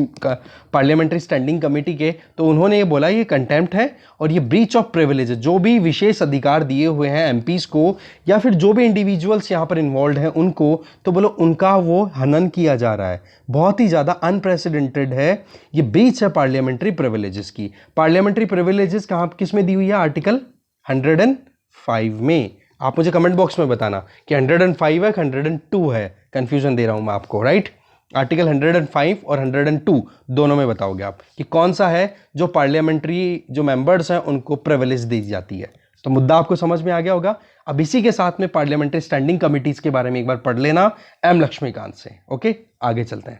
पार्लियामेंट्री स्टैंडिंग कमेटी के, तो उन्होंने ये बोला ये कंटेम्प्ट है और ये ब्रीच ऑफ प्रिविलेज है। जो भी विशेष अधिकार दिए हुए हैं एमपीज को या फिर जो भी इंडिविजुअल्स यहाँ पर इन्वॉल्व हैं उनको, तो बोलो उनका वो हनन किया जा रहा है। बहुत ही ज़्यादा अनप्रेसिडेंटेड है, ये ब्रीच है पार्लियामेंट्री प्रिविलेजेस की। पार्लियामेंट्री प्रिविलेजेस कहाँ किस में दी हुई है? आर्टिकल 105 में। आप मुझे कमेंट बॉक्स में बताना कि 105 है, 102 है, कंफ्यूजन दे रहा हूं मैं आपको, राइट। आर्टिकल 105 और 102 दोनों में बताओगे आप कि कौन सा है जो पार्लियामेंट्री जो मेंबर्स हैं उनको प्रिविलेज दी जाती है। तो मुद्दा आपको समझ में आ गया होगा। अब इसी के साथ में पार्लियामेंट्री स्टैंडिंग कमिटीज के बारे में एक बार पढ़ लेना एम लक्ष्मीकांत से। ओके, आगे चलते हैं।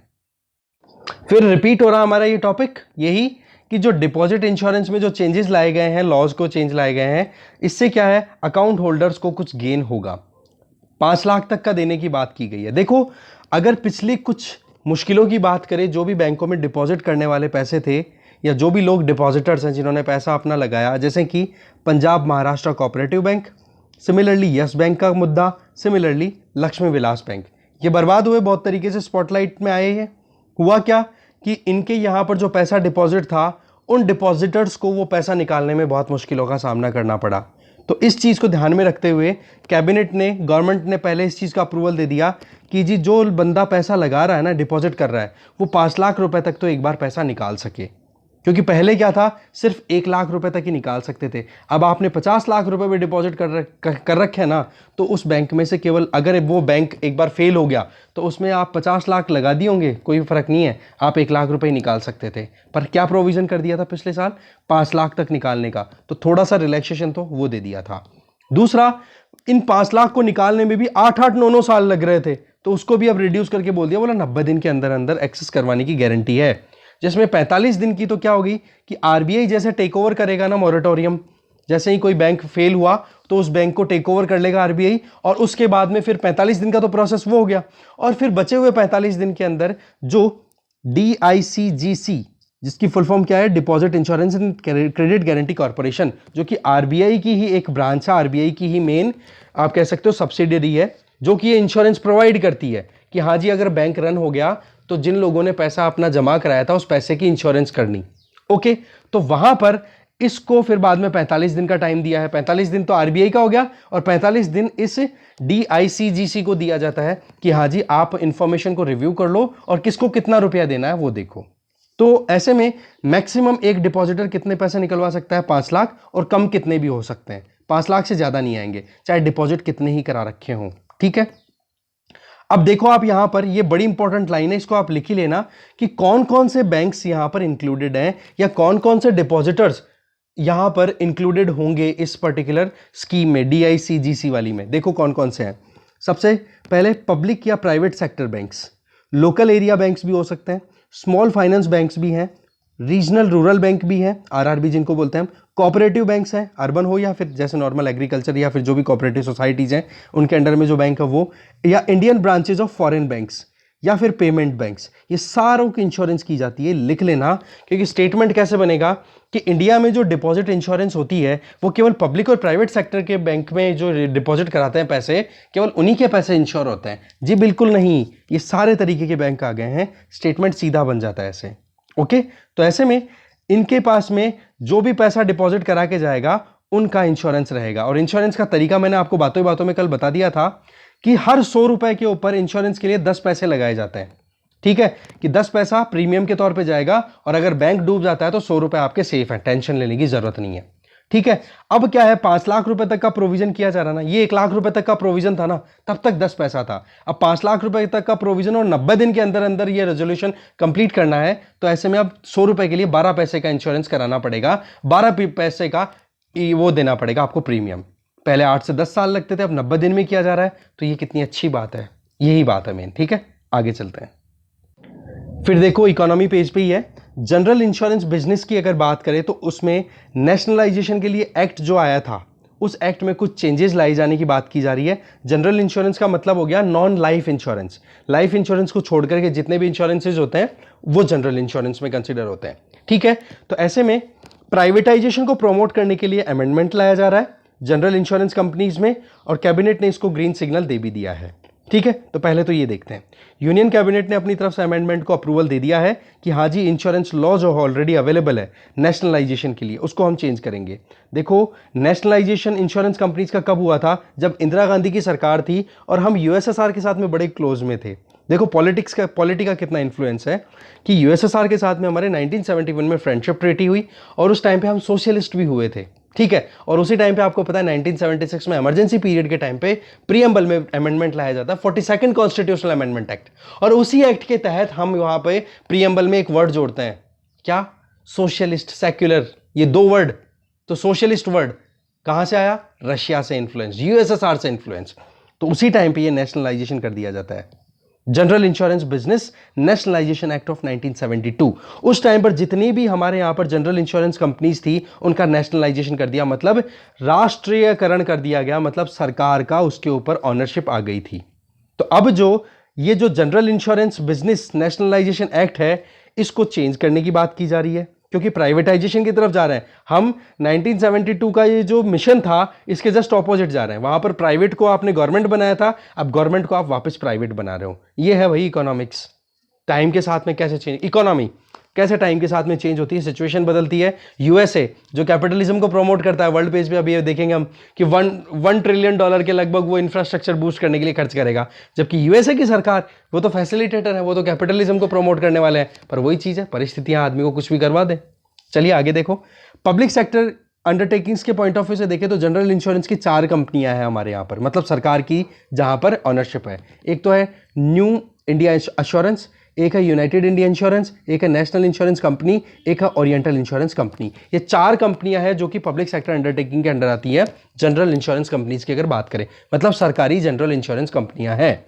फिर रिपीट हो रहा हमारा ये टॉपिक, यही कि जो डिपॉजिट इंश्योरेंस में जो चेंजेस लाए गए हैं, लॉज को चेंज लाए गए हैं, इससे क्या है, अकाउंट होल्डर्स को कुछ गेन होगा। 5 लाख तक का देने की बात की गई है। देखो, अगर पिछली कुछ मुश्किलों की बात करें, जो भी बैंकों में डिपॉजिट करने वाले पैसे थे या जो भी लोग डिपॉजिटर्स हैं जिन्होंने पैसा अपना लगाया, जैसे कि Punjab Maharashtra cooperative bank, similarly yes bank का मुद्दा, सिमिलरली लक्ष्मी विलास बैंक, ये बर्बाद हुए, बहुत तरीके से स्पॉटलाइट में आए हैं। हुआ क्या कि इनके यहाँ पर जो पैसा डिपॉजिट था, उन डिपॉजिटर्स को वो पैसा निकालने में बहुत मुश्किलों का सामना करना पड़ा। तो इस चीज़ को ध्यान में रखते हुए कैबिनेट ने, गवर्नमेंट ने पहले इस चीज़ का अप्रूवल दे दिया कि जी जो बंदा पैसा लगा रहा है ना, डिपॉजिट कर रहा है, वो 5 लाख रुपए तक तो एक बार पैसा निकाल सके। क्योंकि पहले क्या था, सिर्फ 1 लाख रुपए तक ही निकाल सकते थे। अब आपने 50 लाख रुपए में डिपॉजिट कर रखे हैं ना, तो उस बैंक में से केवल, अगर वो बैंक एक बार फेल हो गया तो उसमें आप 50 लाख लगा दिए होंगे, कोई फर्क नहीं है, आप 1 लाख रुपए ही निकाल सकते थे। पर क्या प्रोविजन कर दिया था पिछले साल? 5 लाख तक निकालने का, तो थोड़ा सा रिलैक्सेशन तो वो दे दिया था। दूसरा, इन 5 लाख को निकालने में भी 8-8, 9-9 साल लग रहे थे, तो उसको भी अब रिड्यूस करके बोल दिया, बोला 90 दिन के अंदर अंदर एक्सेस करवाने की गारंटी है। जिसमें 45 दिन की तो क्या होगी कि आरबीआई जैसे टेक ओवर करेगा ना मॉरेटोरियम, जैसे ही कोई बैंक फेल हुआ तो उस बैंक को टेक ओवर कर लेगा आरबीआई, और उसके बाद में फिर 45 दिन का तो प्रोसेस वो हो गया, और फिर बचे हुए 45 दिन के अंदर जो DICGC, जिसकी फुल फॉर्म क्या है, deposit insurance and credit guarantee corporation, जो कि आरबीआई की ही एक ब्रांच है, आरबीआई की ही मेन आप कह सकते हो सब्सिडियरी है, जो कि ये इंश्योरेंस प्रोवाइड करती है कि हाँ जी अगर बैंक रन हो गया तो जिन लोगों ने पैसा अपना जमा कराया था उस पैसे की इंश्योरेंस करनी। ओके, तो वहां पर इसको फिर बाद में 45 दिन का टाइम दिया है। 45 दिन तो आरबीआई का हो गया, और 45 दिन इस DICGC को दिया जाता है कि हाँ जी आप इंफॉर्मेशन को रिव्यू कर लो और किसको कितना रुपया देना है वो देखो। तो ऐसे में मैक्सिमम एक डिपॉजिटर कितने पैसे निकलवा सकता है? 5 लाख, और कम कितने भी हो सकते हैं, 5 लाख से ज्यादा नहीं आएंगे, चाहे डिपॉजिट कितने ही करा रखे हों। ठीक है, अब देखो आप यहां पर, ये बड़ी इंपॉर्टेंट लाइन है, इसको आप लिख ही लेना कि कौन कौन से बैंक्स यहां पर इंक्लूडेड हैं या कौन कौन से डिपॉजिटर्स यहां पर इंक्लूडेड होंगे इस पर्टिकुलर स्कीम में, DICGC वाली में। देखो कौन कौन से हैं। सबसे पहले पब्लिक या private sector banks, local area banks भी हो सकते हैं, स्मॉल फाइनेंस बैंक्स भी हैं, रीजनल रूरल बैंक भी हैं, RRB जिनको बोलते हैं, कोऑपरेटिव बैंक्स हैं, अर्बन हो या फिर जैसे नॉर्मल एग्रीकल्चर या फिर जो भी कोऑपरेटिव सोसाइटीज हैं उनके अंडर में जो बैंक है वो, या Indian branches of foreign banks या फिर पेमेंट बैंक्स, ये सारों की इंश्योरेंस की जाती है। लिख लेना, क्योंकि स्टेटमेंट कैसे बनेगा कि इंडिया में जो डिपॉजिट इंश्योरेंस होती है वो केवल पब्लिक और प्राइवेट सेक्टर के बैंक में जो डिपॉजिट कराते हैं पैसे, केवल उन्हीं के पैसे इंश्योर होते हैं। जी बिल्कुल नहीं, ये सारे तरीके के बैंक आ गए हैं, स्टेटमेंट सीधा बन जाता है ऐसे। ओके, तो ऐसे में इनके पास में जो भी पैसा डिपॉजिट करा के जाएगा उनका इंश्योरेंस रहेगा। और इंश्योरेंस का तरीका मैंने आपको बातों बातों में कल बता दिया था कि हर 100 रुपए के ऊपर इंश्योरेंस के लिए 10 पैसे लगाए जाते हैं। ठीक है, कि 10 पैसा प्रीमियम के तौर पे जाएगा और अगर बैंक डूब जाता है तो 100 रुपए आपके सेफ है, टेंशन लेने की जरूरत नहीं है। ठीक है, अब क्या है, 5 लाख रुपए तक का प्रोविजन किया जा रहा ना, ये 1 लाख रुपए तक का प्रोविजन था ना, तब तक 10 पैसा था। अब 5 लाख रुपए तक का प्रोविजन और 90 दिन के अंदर अंदर ये रेजोल्यूशन कंप्लीट करना है, तो ऐसे में अब 100 रुपए के लिए 12 पैसे का इंश्योरेंस कराना पड़ेगा, 12 पैसे का वो देना पड़ेगा आपको प्रीमियम। पहले 8 से 10 साल लगते थे, अब 90 दिन में किया जा रहा है, तो ये कितनी अच्छी बात है, यही बात है मेन। ठीक है, आगे चलते हैं। फिर देखो इकोनॉमी पेज पे ही है, जनरल इंश्योरेंस बिजनेस की अगर बात करें तो उसमें नेशनलाइजेशन के लिए एक्ट जो आया था, उस एक्ट में कुछ चेंजेस लाए जाने की बात की जा रही है। जनरल इंश्योरेंस का मतलब हो गया non life insurance, life insurance को छोड़ करके जितने भी इंश्योरेंसेज होते हैं वो जनरल इंश्योरेंस में कंसिडर होते हैं। ठीक है, तो ऐसे में प्राइवेटाइजेशन को प्रमोट करने के लिए अमेंडमेंट लाया जा रहा है जनरल इंश्योरेंस कंपनीज में, और कैबिनेट ने इसको ग्रीन सिग्नल दे भी दिया है। ठीक है, तो पहले तो ये देखते हैं, यूनियन कैबिनेट ने अपनी तरफ से अमेंडमेंट को अप्रूवल दे दिया है कि हाँ जी, इंश्योरेंस लॉ जो ऑलरेडी अवेलेबल है नेशनलाइजेशन के लिए, उसको हम चेंज करेंगे। देखो, नेशनलाइजेशन इंश्योरेंस कंपनीज का कब हुआ था, जब इंदिरा गांधी की सरकार थी और हम यूएसएसआर के साथ में बड़े क्लोज में थे। देखो पॉलिटी का कितना इन्फ्लुएंस है कि यूएसएसआर के साथ में हमारे 1971 में फ्रेंडशिप ट्रीटी हुई और उस टाइम पे हम सोशलिस्ट भी हुए थे। ठीक है, और उसी टाइम पे आपको पता है 1976 में इमरजेंसी पीरियड के टाइम पे प्रीएम्बल में अमेंडमेंट लाया जाता है, 42nd कॉन्स्टिट्यूशनल अमेंडमेंट एक्ट, और उसी एक्ट के तहत हम वहां पे प्रीएम्बल में एक वर्ड जोड़ते हैं, क्या, सोशलिस्ट, सेक्युलर, ये 2 वर्ड। तो सोशलिस्ट वर्ड कहां से आया, रशिया से इन्फ्लुएंस, यूएसएसआर से इन्फ्लुएंस, तो उसी टाइम पे ये नेशनलाइजेशन कर दिया जाता है। General insurance business nationalisation act of 1972, उस टाइम पर जितनी भी हमारे यहां पर जनरल इंश्योरेंस कंपनीज थी उनका नेशनलाइजेशन कर दिया, मतलब राष्ट्रीयकरण कर दिया गया, मतलब सरकार का उसके ऊपर ऑनरशिप आ गई थी। तो अब ये जो general insurance business nationalisation act है, इसको चेंज करने की बात की जा रही है, क्योंकि प्राइवेटाइजेशन की तरफ जा रहे हैं हम। 1972 का ये जो मिशन था, इसके जस्ट ऑपोजिट जा रहे हैं। वहां पर प्राइवेट को आपने गवर्नमेंट बनाया था, अब गवर्नमेंट को आप वापस प्राइवेट बना रहे हो। ये है वही इकोनॉमिक्स, टाइम के साथ में कैसे चेंज, इकोनॉमी कैसे टाइम के साथ में चेंज होती है, सिचुएशन बदलती है। यूएसए जो कैपिटलिज्म को प्रमोट करता है वर्ल्ड पेज पे, अभी ये देखेंगे हम कि $1 ट्रिलियन के लगभग वो इंफ्रास्ट्रक्चर बूस्ट करने के लिए खर्च करेगा, जबकि यूएसए की सरकार वो तो फैसिलिटेटर है, वो तो कैपिटलिज्म को प्रमोट करने वाले हैं। पर वही चीज़ है, परिस्थितियां आदमी को कुछ भी करवा दे। चलिए आगे देखो, पब्लिक सेक्टर अंडरटेकिंग्स के पॉइंट ऑफ व्यू से देखें तो जनरल इंश्योरेंस की 4 कंपनियां हैं हमारे यहाँ पर, मतलब सरकार की जहां पर ऑनरशिप है। एक तो है न्यू इंडिया एश्योरेंस, एक है यूनाइटेड इंडिया इंश्योरेंस, एक है नेशनल इंश्योरेंस कंपनी, एक है ओरिएंटल इंश्योरेंस कंपनी। ये 4 कंपनियां हैं जो कि पब्लिक सेक्टर अंडरटेकिंग के अंडर आती है जनरल इंश्योरेंस कंपनीज की अगर बात करें, मतलब सरकारी जनरल इंश्योरेंस कंपनियां हैं।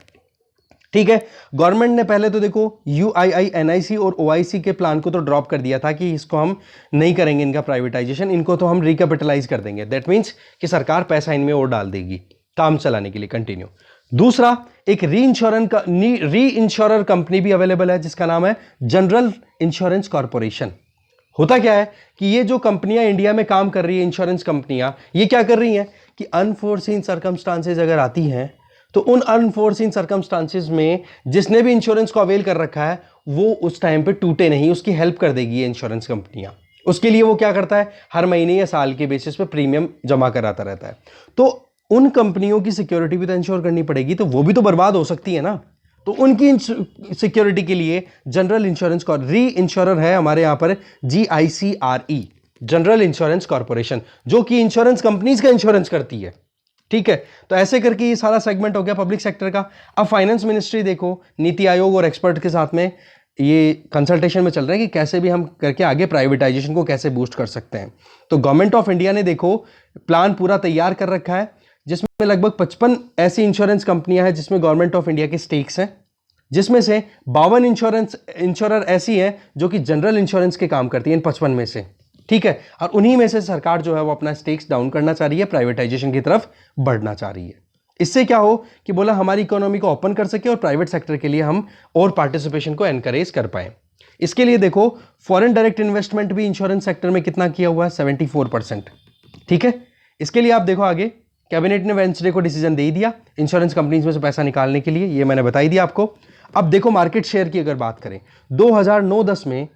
ठीक है, गवर्नमेंट ने पहले तो देखो यूआईआई, एनआईसी और ओआईसी के प्लान को तो ड्रॉप कर दिया था कि इसको हम नहीं करेंगे, इनका प्राइवेटाइजेशन, इनको तो हम रिकैपिटलाइज कर देंगे। दैट मीन्स कि सरकार पैसा इनमें और डाल देगी काम चलाने के लिए कंटिन्यू। दूसरा, एक री इंश्योरर कंपनी भी अवेलेबल है जिसका नाम है जनरल इंश्योरेंस कॉर्पोरेशन। होता क्या है कि ये जो कंपनियां इंडिया में काम कर रही है, इंश्योरेंस कंपनियां, ये क्या कर रही हैं कि अनफोर्सीन सर्कमस्टांसेस अगर आती हैं तो उन अनफोर्सीन सर्कमस्टांसेस में जिसने भी इंश्योरेंस को अवेल कर रखा है वो उस टाइम पे टूटे नहीं, उसकी हेल्प कर देगी ये इंश्योरेंस कंपनियां। उसके लिए वो क्या करता है, हर महीने या साल के बेसिस पे प्रीमियम जमा कराता रहता है। तो उन कंपनियों की सिक्योरिटी भी तो इंश्योर करनी पड़ेगी, तो वो भी तो बर्बाद हो सकती है ना। तो उनकी सिक्योरिटी के लिए जनरल इंश्योरेंस का री इंश्योरर है हमारे यहां पर GICRE, जनरल इंश्योरेंस कॉर्पोरेशन, जो कि इंश्योरेंस कंपनीज का इंश्योरेंस करती है। ठीक है, तो ऐसे करके ये सारा सेगमेंट हो गया पब्लिक सेक्टर का। अब फाइनेंस मिनिस्ट्री देखो नीति आयोग और एक्सपर्ट के साथ में ये कंसल्टेशन में चल रहा है कि कैसे भी हम करके आगे प्राइवेटाइजेशन को कैसे बूस्ट कर सकते हैं। तो गवर्नमेंट ऑफ इंडिया ने देखो प्लान पूरा तैयार कर रखा है, जिसमें लगभग 55 ऐसी इंश्योरेंस कंपनियां हैं जिसमें गवर्नमेंट ऑफ इंडिया के स्टेक्स हैं, जिसमें से 52 इंश्योरर ऐसी हैं जो कि जनरल इंश्योरेंस के काम करती हैं इन 55 में से। ठीक है, और उन्हीं में से सरकार जो है वो अपना स्टेक्स डाउन करना चाह रही है, प्राइवेटाइजेशन की तरफ बढ़ना चाह रही है। इससे क्या हो कि बोला हमारी इकोनॉमी को ओपन कर सके और प्राइवेट सेक्टर के लिए हम और पार्टिसिपेशन को एनकरेज कर पाए। इसके लिए देखो फॉरेन डायरेक्ट इन्वेस्टमेंट भी इंश्योरेंस सेक्टर में कितना किया हुआ है, 74%। ठीक है, इसके लिए आप देखो आगे कैबिनेट ने वेंसडे को डिसीजन दे ही दिया इंश्योरेंस कंपनीज में से पैसा निकालने के लिए, ये मैंने बता ही दिया आपको। अब देखो मार्केट शेयर की अगर बात करें 2009-10 में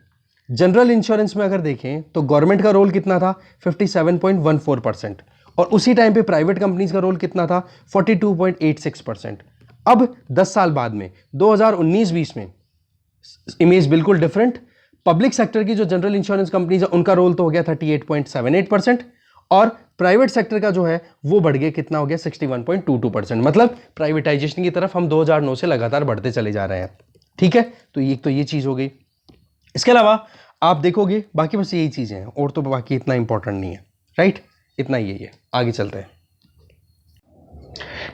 जनरल इंश्योरेंस में अगर देखें तो गवर्नमेंट का रोल कितना था, 57.14%, और उसी टाइम पे प्राइवेट कंपनीज का रोल कितना था, 42.86%। अब 10 साल बाद में 2019-20 में इमेज बिल्कुल डिफरेंट। पब्लिक सेक्टर की जो जनरल इंश्योरेंस कंपनीज है उनका रोल तो हो गया 38.78%, और प्राइवेट सेक्टर का जो है वो बढ़ गया, कितना हो गया, 61.22%। मतलब प्राइवेटाइजेशन की तरफ हम 2009 से लगातार बढ़ते चले जा रहे हैं। ठीक है, तो ये चीज हो गई। इसके अलावा आप देखोगे बाकी बस यही चीजें हैं, और तो बाकी इतना इंपॉर्टेंट नहीं है, राइट, इतना ही है। आगे चलते हैं।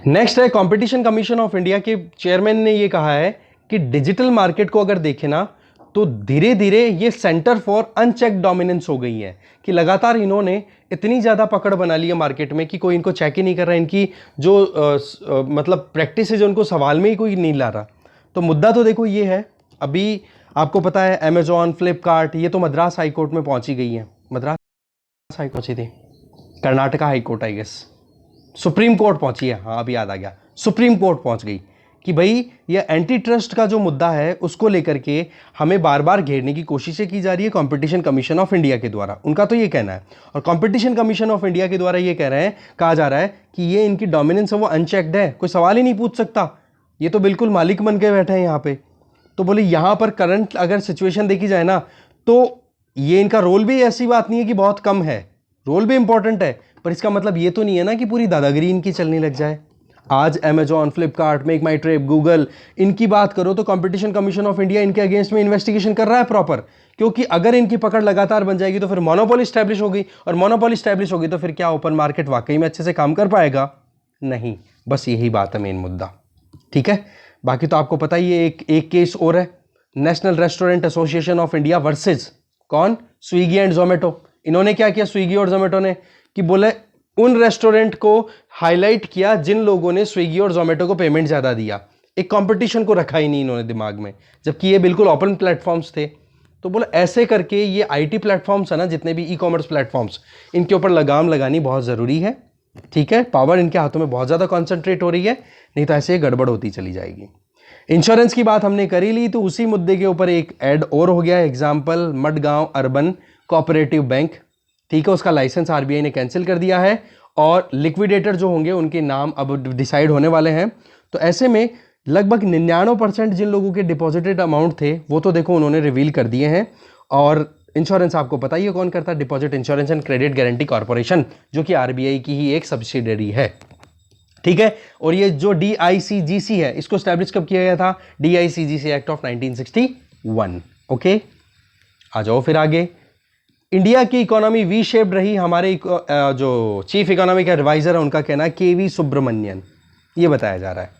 नेक्स्ट है, कंपटीशन कमीशन ऑफ इंडिया के चेयरमैन ने ये कहा है कि डिजिटल मार्केट को अगर देखें ना तो धीरे धीरे ये सेंटर फॉर अनचेक डोमिनेंस हो गई है, कि लगातार इन्होंने इतनी ज्यादा पकड़ बना ली है मार्केट में कि कोई इनको चेक ही नहीं कर रहा, इनकी जो मतलब प्रैक्टिस है जो उनको सवाल में ही कोई नहीं ला रहा। तो मुद्दा तो देखो ये है, अभी आपको पता है अमेजॉन, फ्लिपकार्ट, ये तो मद्रास हाई कोर्ट में पहुंची गई है। मद्रास हाई पहुंची थी, Karnataka high court I guess, supreme court पहुंची है, हाँ अभी याद आ गया, सुप्रीम कोर्ट पहुंच गई कि भाई ये एंटी ट्रस्ट का जो मुद्दा है उसको लेकर के हमें बार बार घेरने की कोशिशें की जा रही है कंपटीशन कमीशन ऑफ इंडिया के द्वारा। उनका तो ये कहना है, और कंपटीशन कमीशन ऑफ इंडिया के द्वारा ये कह रहे हैं, कहा जा रहा है कि ये इनकी डोमिनेंस है वो अनचेक्ड है, कोई सवाल ही नहीं पूछ सकता, ये तो बिल्कुल मालिक बन के बैठे हैं यहाँ पे। तो बोले यहाँ पर करंट अगर सिचुएशन देखी जाए ना तो ये इनका रोल भी ऐसी बात नहीं है कि बहुत कम है, रोल भी इंपॉर्टेंट है, पर इसका मतलब ये तो नहीं है ना कि पूरी दादागिरी इनकी चलने लग जाए। आज अमेजॉन, फ्लिपकार्ट, मेक माई ट्रिप, गूगल, इनकी बात करो तो कंपटीशन कमीशन ऑफ इंडिया इनके अगेंस्ट में इन्वेस्टिगेशन कर रहा है प्रॉपर, क्योंकि अगर इनकी पकड़ लगातार बन जाएगी तो फिर मोनोपोली स्टैब्लिश हो गई, और मोनोपोली स्टैब्लिश होगी तो फिर क्या ओपन मार्केट वाकई में अच्छे से काम कर पाएगा? नहीं, बस यही बात है मेन मुद्दा। ठीक है, बाकी तो आपको पता ही है। एक केस और है, national restaurant association of India versus कौन, स्विगी एंड जोमेटो। इन्होंने क्या किया स्विगी और जोमेटो ने, कि बोले उन रेस्टोरेंट को हाईलाइट किया जिन लोगों ने स्विगी और जोमेटो को पेमेंट ज्यादा दिया, एक कंपटीशन को रखा ही नहीं इन्होंने दिमाग में, जबकि ये बिल्कुल ओपन प्लेटफॉर्म्स थे। तो बोले ऐसे करके ये आईटी प्लेटफॉर्म्स है ना, जितने भी ई कॉमर्स प्लेटफॉर्म्स, इनके ऊपर लगाम लगानी बहुत जरूरी है। ठीक है, पावर इनके हाथों में बहुत ज्यादा कॉन्सेंट्रेट हो रही है, नहीं तो ऐसे गड़बड़ होती चली जाएगी। इंश्योरेंस की बात हमने करी ली, तो उसी मुद्दे के ऊपर एक ऐड और हो गया, example Madgaon urban cooperative bank. ठीक है, उसका लाइसेंस आरबीआई ने कैंसिल कर दिया है, और लिक्विडेटर जो होंगे उनके नाम अब डिसाइड होने वाले हैं। तो ऐसे में लगभग 99% जिन लोगों के डिपॉजिटेड अमाउंट थे वो तो देखो उन्होंने रिवील कर दिए हैं। और इंश्योरेंस आपको पता ही है कौन करता है, deposit insurance and credit guarantee corporation, जो कि आरबीआई की ही एक सब्सिडरी है। ठीक है, और ये जो DICGC है इसको स्टैब्लिश कब किया गया था, DICGC एक्ट ऑफ 1961। ओके, आ जाओ फिर आगे। इंडिया की इकोनॉमी वी शेप्ड रही, हमारे जो चीफ इकोनॉमिक एडवाइजर है उनका कहना है, KV सुब्रमण्यन, ये बताया जा रहा है।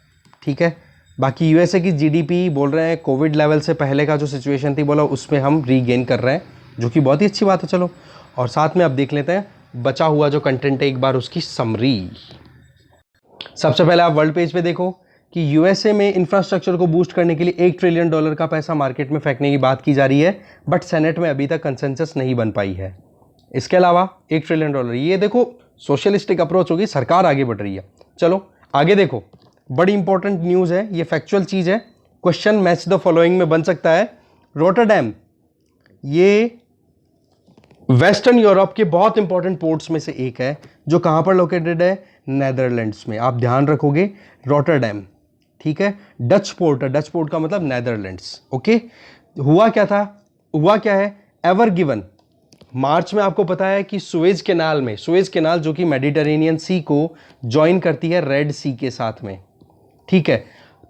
ठीक है, बाकी यूएसए की जीडीपी बोल रहे हैं कोविड लेवल से पहले का जो सिचुएशन थी बोला उसमें हम रीगेन कर रहे हैं, जो कि बहुत ही अच्छी बात है। चलो, और साथ में अब देख लेते हैं बचा हुआ जो कंटेंट है एक बार उसकी समरी। सबसे पहले आप वर्ल्ड पेज पे देखो कि यूएसए में इंफ्रास्ट्रक्चर को बूस्ट करने के लिए $1 ट्रिलियन का पैसा मार्केट में फेंकने की बात की जा रही है, बट सेनेट में अभी तक कंसेंसस नहीं बन पाई है। इसके अलावा $1 ट्रिलियन, ये देखो सोशलिस्टिक अप्रोच होगी, सरकार आगे बढ़ रही है। चलो आगे देखो, बड़ी इंपॉर्टेंट न्यूज़ है, ये फैक्चुअल चीज़ है, क्वेश्चन मैच द फॉलोइंग में बन सकता है। रोटरडैम, ये वेस्टर्न यूरोप के बहुत इंपॉर्टेंट पोर्ट्स में से एक है, जो कहाँ पर लोकेटेड है, नेदरलैंड्स में। आप ध्यान रखोगे रोटरडैम, ठीक है, डच पोर्ट है, डच पोर्ट का मतलब नेदरलैंड्स। ओके, हुआ क्या था, हुआ क्या है, एवर गिवन मार्च में आपको पता है कि सुएज कैनाल में, सुएज कैनाल जो कि मेडिटेरेनियन सी को ज्वाइन करती है रेड सी के साथ में, ठीक है,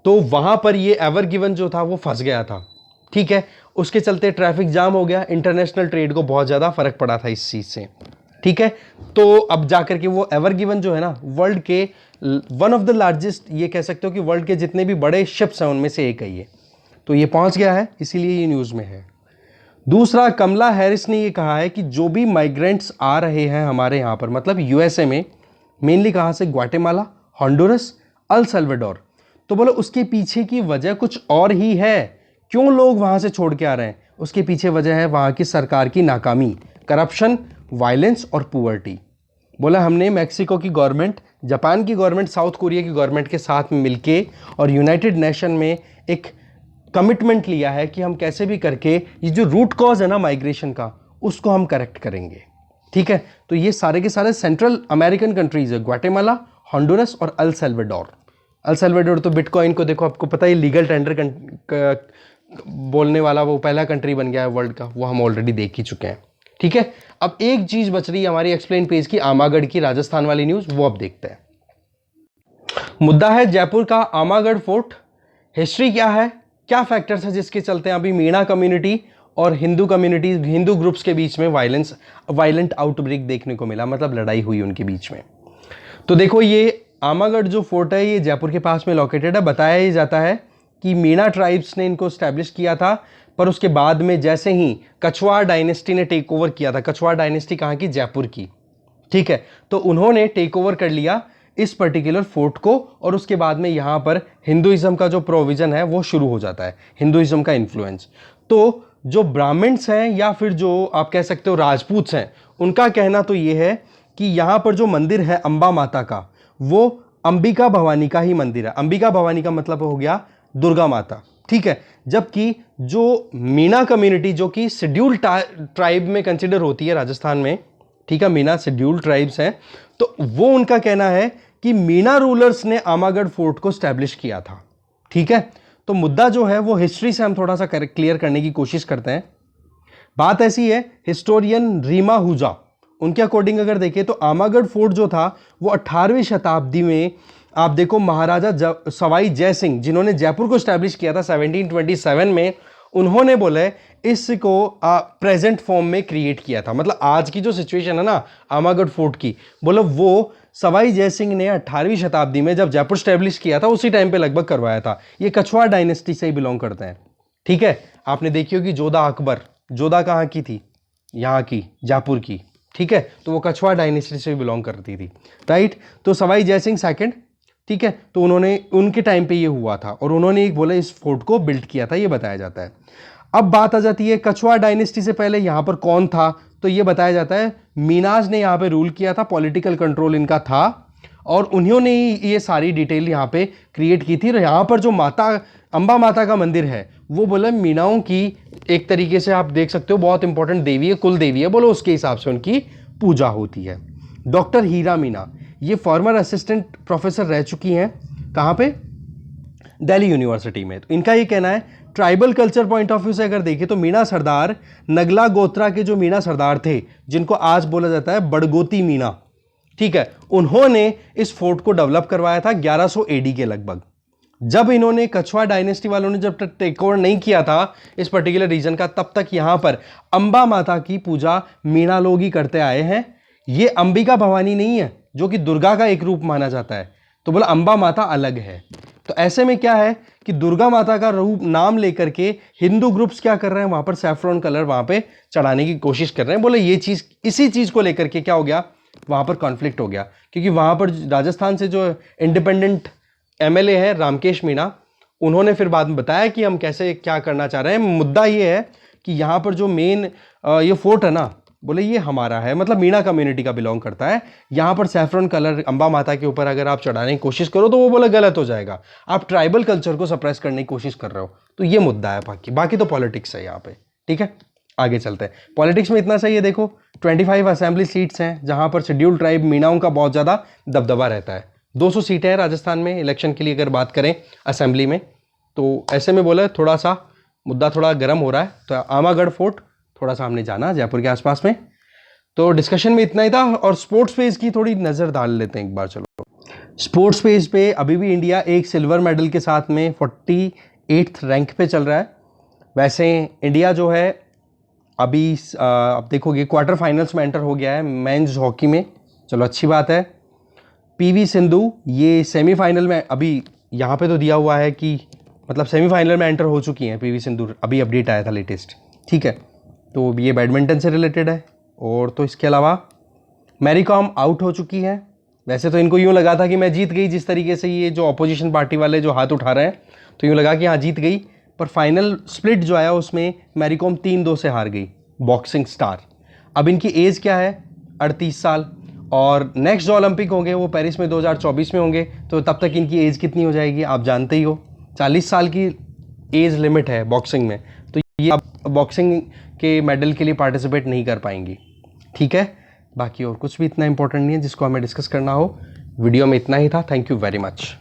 तो वहां पर ये एवर गिवन जो था वो फंस गया था। ठीक है, उसके चलते ट्रैफिक जाम हो गया, इंटरनेशनल ट्रेड को बहुत ज्यादा फर्क पड़ा था इस चीज से। ठीक है, तो अब जाकर के वो एवर गिवन जो है ना, वर्ल्ड के वन ऑफ द लार्जेस्ट, ये कह सकते हो कि वर्ल्ड के जितने भी बड़े शिप्स हैं उनमें से एक है ये, तो ये पहुंच गया है, इसीलिए ये न्यूज में है। दूसरा, कमला हैरिस ने ये कहा है कि जो भी माइग्रेंट्स आ रहे हैं हमारे यहाँ पर, मतलब यूएसए में, मेनली कहाँ से, ग्वाटेमाला, हॉन्डुरस, अल सल्वाडोर, तो बोलो उसके पीछे की वजह कुछ और ही है। क्यों लोग वहां से छोड़ के आ रहे हैं, उसके पीछे वजह है वहां की सरकार की नाकामी, करप्शन, वायलेंस और पुअर्टी। बोला हमने मैक्सिको की गवर्नमेंट, जापान की गवर्नमेंट, साउथ कोरिया की गवर्नमेंट के साथ में मिलके और यूनाइटेड नेशन में एक कमिटमेंट लिया है कि हम कैसे भी करके ये जो रूट कॉज है ना माइग्रेशन का, उसको हम करेक्ट करेंगे। ठीक है, तो ये सारे के सारे सेंट्रल अमेरिकन कंट्रीज है, ग्वाटेमाला, हॉन्डुरस और अल सल्वाडोर। अल सल्वाडोर तो बिटकॉइन को देखो, आपको पता है लीगल टेंडर बोलने वाला वो पहला कंट्री बन गया है वर्ल्ड का, वो हम ऑलरेडी देख ही चुके हैं। ठीक है, अब एक चीज बच रही है हमारी एक्सप्लेन पेज की, आमागढ़ की राजस्थान वाली न्यूज, वो अब देखते हैं। मुद्दा है जयपुर का आमागढ़ फोर्ट। हिस्ट्री क्या है, क्या फैक्टर्स है जिसके चलते अभी मीणा कम्युनिटी और हिंदू कम्युनिटी, हिंदू ग्रुप्स के बीच में वायलेंट आउटब्रेक देखने को मिला, मतलब लड़ाई हुई उनके बीच में। तो देखो ये आमागढ़ जो फोर्ट है ये जयपुर के पास में लोकेटेड है। बताया ही जाता है कि मीणा ट्राइब्स ने इनको स्टैब्लिश किया था, पर उसके बाद में जैसे ही कछवाड़ डायनेस्टी ने टेक ओवर किया था, कछवाड़ डायनेस्टी कहाँ की, जयपुर की। ठीक है, तो उन्होंने टेक ओवर कर लिया इस पर्टिकुलर फोर्ट को, और उसके बाद में यहाँ पर हिंदुइज्म का जो प्रोविजन है वो शुरू हो जाता है, हिंदुइज्म का इन्फ्लुएंस। तो जो ब्राह्मण्स हैं या फिर जो आप कह सकते हो राजपूत हैं, उनका कहना तो ये है कि यहाँ पर जो मंदिर है अंबा माता का, वो अंबिका भवानी का ही मंदिर है। अंबिका भवानी का मतलब हो गया दुर्गा माता। ठीक है, जबकि जो मीणा कम्युनिटी जो कि शेड्यूल्ड ट्राइब में कंसिडर होती है राजस्थान में, ठीक है, मीणा शेड्यूल्ड ट्राइब्स हैं, तो वो उनका कहना है कि मीणा रूलर्स ने आमागढ़ फोर्ट को स्टैब्लिश किया था। ठीक है, तो मुद्दा जो है वो हिस्ट्री से हम थोड़ा सा क्लियर करने की कोशिश करते हैं। बात ऐसी है, हिस्टोरियन रीमा हुजा, उनके अकॉर्डिंग अगर देखें तो आमागढ़ फोर्ट जो था वो 18वीं शताब्दी में, आप देखो महाराजा सवाई जय सिंह जिन्होंने जयपुर को स्टैब्लिश किया था 1727 में, उन्होंने बोले इसको प्रेजेंट फॉर्म में क्रिएट किया था। मतलब आज की जो सिचुएशन है ना आमागढ़ फोर्ट की, बोलो वो सवाई जय सिंह ने 18वीं शताब्दी में जब जयपुर स्टैब्लिश किया था उसी टाइम पे लगभग करवाया था। ये कछवाड़ डायनेस्टी से ही बिलोंग करते हैं। ठीक है, आपने देखी होगी जोधा अकबर, जोधा कहाँ की थी, यहाँ की, जयपुर की। ठीक है, तो वो कछवाड़ डायनेस्टी से बिलोंग करती थी, राइट। तो सवाई जय सिंह सेकंड, ठीक है, तो उन्होंने उनके टाइम पे ये हुआ था और उन्होंने एक बोला इस फोर्ट को बिल्ड किया था, ये बताया जाता है। अब बात आ जाती है कछवाड़ डायनेस्टी से पहले यहाँ पर कौन था, तो ये बताया जाता है मीनाज ने यहाँ पे रूल किया था, पॉलिटिकल कंट्रोल इनका था, और उन्होंने ये सारी डिटेल यहाँ पे क्रिएट की थी। और यहाँ पर जो माता अंबा माता का मंदिर है वो बोले मीनाओं की एक तरीके से आप देख सकते हो बहुत इंपॉर्टेंट देवी है, कुल देवी है, बोलो उसके हिसाब से उनकी पूजा होती है। डॉक्टर हीरा मीना ये फॉर्मर असिस्टेंट प्रोफेसर रह चुकी हैं, कहाँ पे, दिल्ली यूनिवर्सिटी में। तो इनका ये कहना है tribal culture point of view से अगर देखें तो मीणा सरदार नगला गोत्रा के जो मीणा सरदार थे, जिनको आज बोला जाता है बड़गोती मीणा, ठीक है, उन्होंने इस फोर्ट को डेवलप करवाया था 1100 एडी के लगभग। जब इन्होंने कछवाड़ डायनेस्टी वालों ने जब तक टेक ओवर नहीं किया था इस पर्टिकुलर रीजन का, तब तक यहां पर अंबा माता की पूजा मीणा लोग ही करते आए हैं। ये अंबिका भवानी नहीं है जो कि दुर्गा का एक रूप माना जाता है, तो बोला अंबा माता अलग है। तो ऐसे में क्या है कि दुर्गा माता का रूप नाम लेकर के हिंदू ग्रुप्स क्या कर रहे हैं, वहां पर सैफ्रॉन कलर वहां पे चढ़ाने की कोशिश कर रहे हैं। बोले ये चीज, इसी चीज को लेकर के क्या हो गया, वहां पर कॉन्फ्लिक्ट हो गया, क्योंकि वहां पर राजस्थान से जो इंडिपेंडेंट एमएलए है रामकेश मीणा, उन्होंने फिर बाद में बताया कि हम कैसे क्या करना चाह रहे हैं। मुद्दा ये है कि यहाँ पर जो मेन ये फोर्ट है ना, बोले ये हमारा है, मतलब मीणा कम्युनिटी का बिलोंग करता है। यहाँ पर सैफ्रॉन कलर अंबा माता के ऊपर अगर आप चढ़ाने की कोशिश करो तो वो बोले गलत हो जाएगा, आप ट्राइबल कल्चर को सप्रेस करने की कोशिश कर रहे हो। तो ये मुद्दा है, बाकी तो पॉलिटिक्स है यहाँ पे। ठीक है, आगे चलते हैं। पॉलिटिक्स में इतना सही है, देखो 25 असेंबली सीट्स हैं जहाँ पर शेड्यूल्ड ट्राइब मीणाओं का बहुत ज़्यादा दबदबा रहता है। 200 सीटें हैं राजस्थान में इलेक्शन के लिए अगर बात करें असेंबली में। तो ऐसे में बोला थोड़ा सा मुद्दा थोड़ा गर्म हो रहा है। तो आमागढ़ फोर्ट थोड़ा सा हमने जाना जयपुर के आसपास में। तो डिस्कशन में इतना ही था, और स्पोर्ट्स पेज की थोड़ी नज़र डाल लेते हैं एक बार। चलो स्पोर्ट्स पेज पे अभी भी इंडिया एक सिल्वर मेडल के साथ में 48th रैंक पे चल रहा है। वैसे इंडिया जो है अभी अब देखोगे क्वार्टर फाइनल्स में एंटर हो गया है मेंस हॉकी में, चलो अच्छी बात है। पीवी सिंधु ये सेमीफाइनल में, अभी यहाँ पे तो दिया हुआ है कि मतलब सेमीफाइनल में एंटर हो चुकी हैं पीवी सिंधु, अभी अपडेट आया था लेटेस्ट। ठीक है, तो ये बैडमिंटन से रिलेटेड है। और तो इसके अलावा मैरी कॉम आउट हो चुकी है। वैसे तो इनको यूँ लगा था कि मैं जीत गई, जिस तरीके से ये जो अपोजिशन पार्टी वाले जो हाथ उठा रहे हैं, तो यूँ लगा कि हाँ जीत गई, पर फाइनल स्प्लिट जो आया उसमें मैरी कॉम 3-2 से हार गई, बॉक्सिंग स्टार। अब इनकी एज क्या है, 38 साल, और नेक्स्ट जो ओलंपिक होंगे वो पेरिस में 2024 में होंगे, तो तब तक इनकी एज कितनी हो जाएगी आप जानते ही हो, 40 साल की एज लिमिट है बॉक्सिंग में, तो ये अब बॉक्सिंग के मेडल के लिए पार्टिसिपेट नहीं कर पाएंगी। ठीक है, बाकी और कुछ भी इतना इंपॉर्टेंट नहीं है जिसको हमें डिस्कस करना हो। वीडियो में इतना ही था। Thank you very much.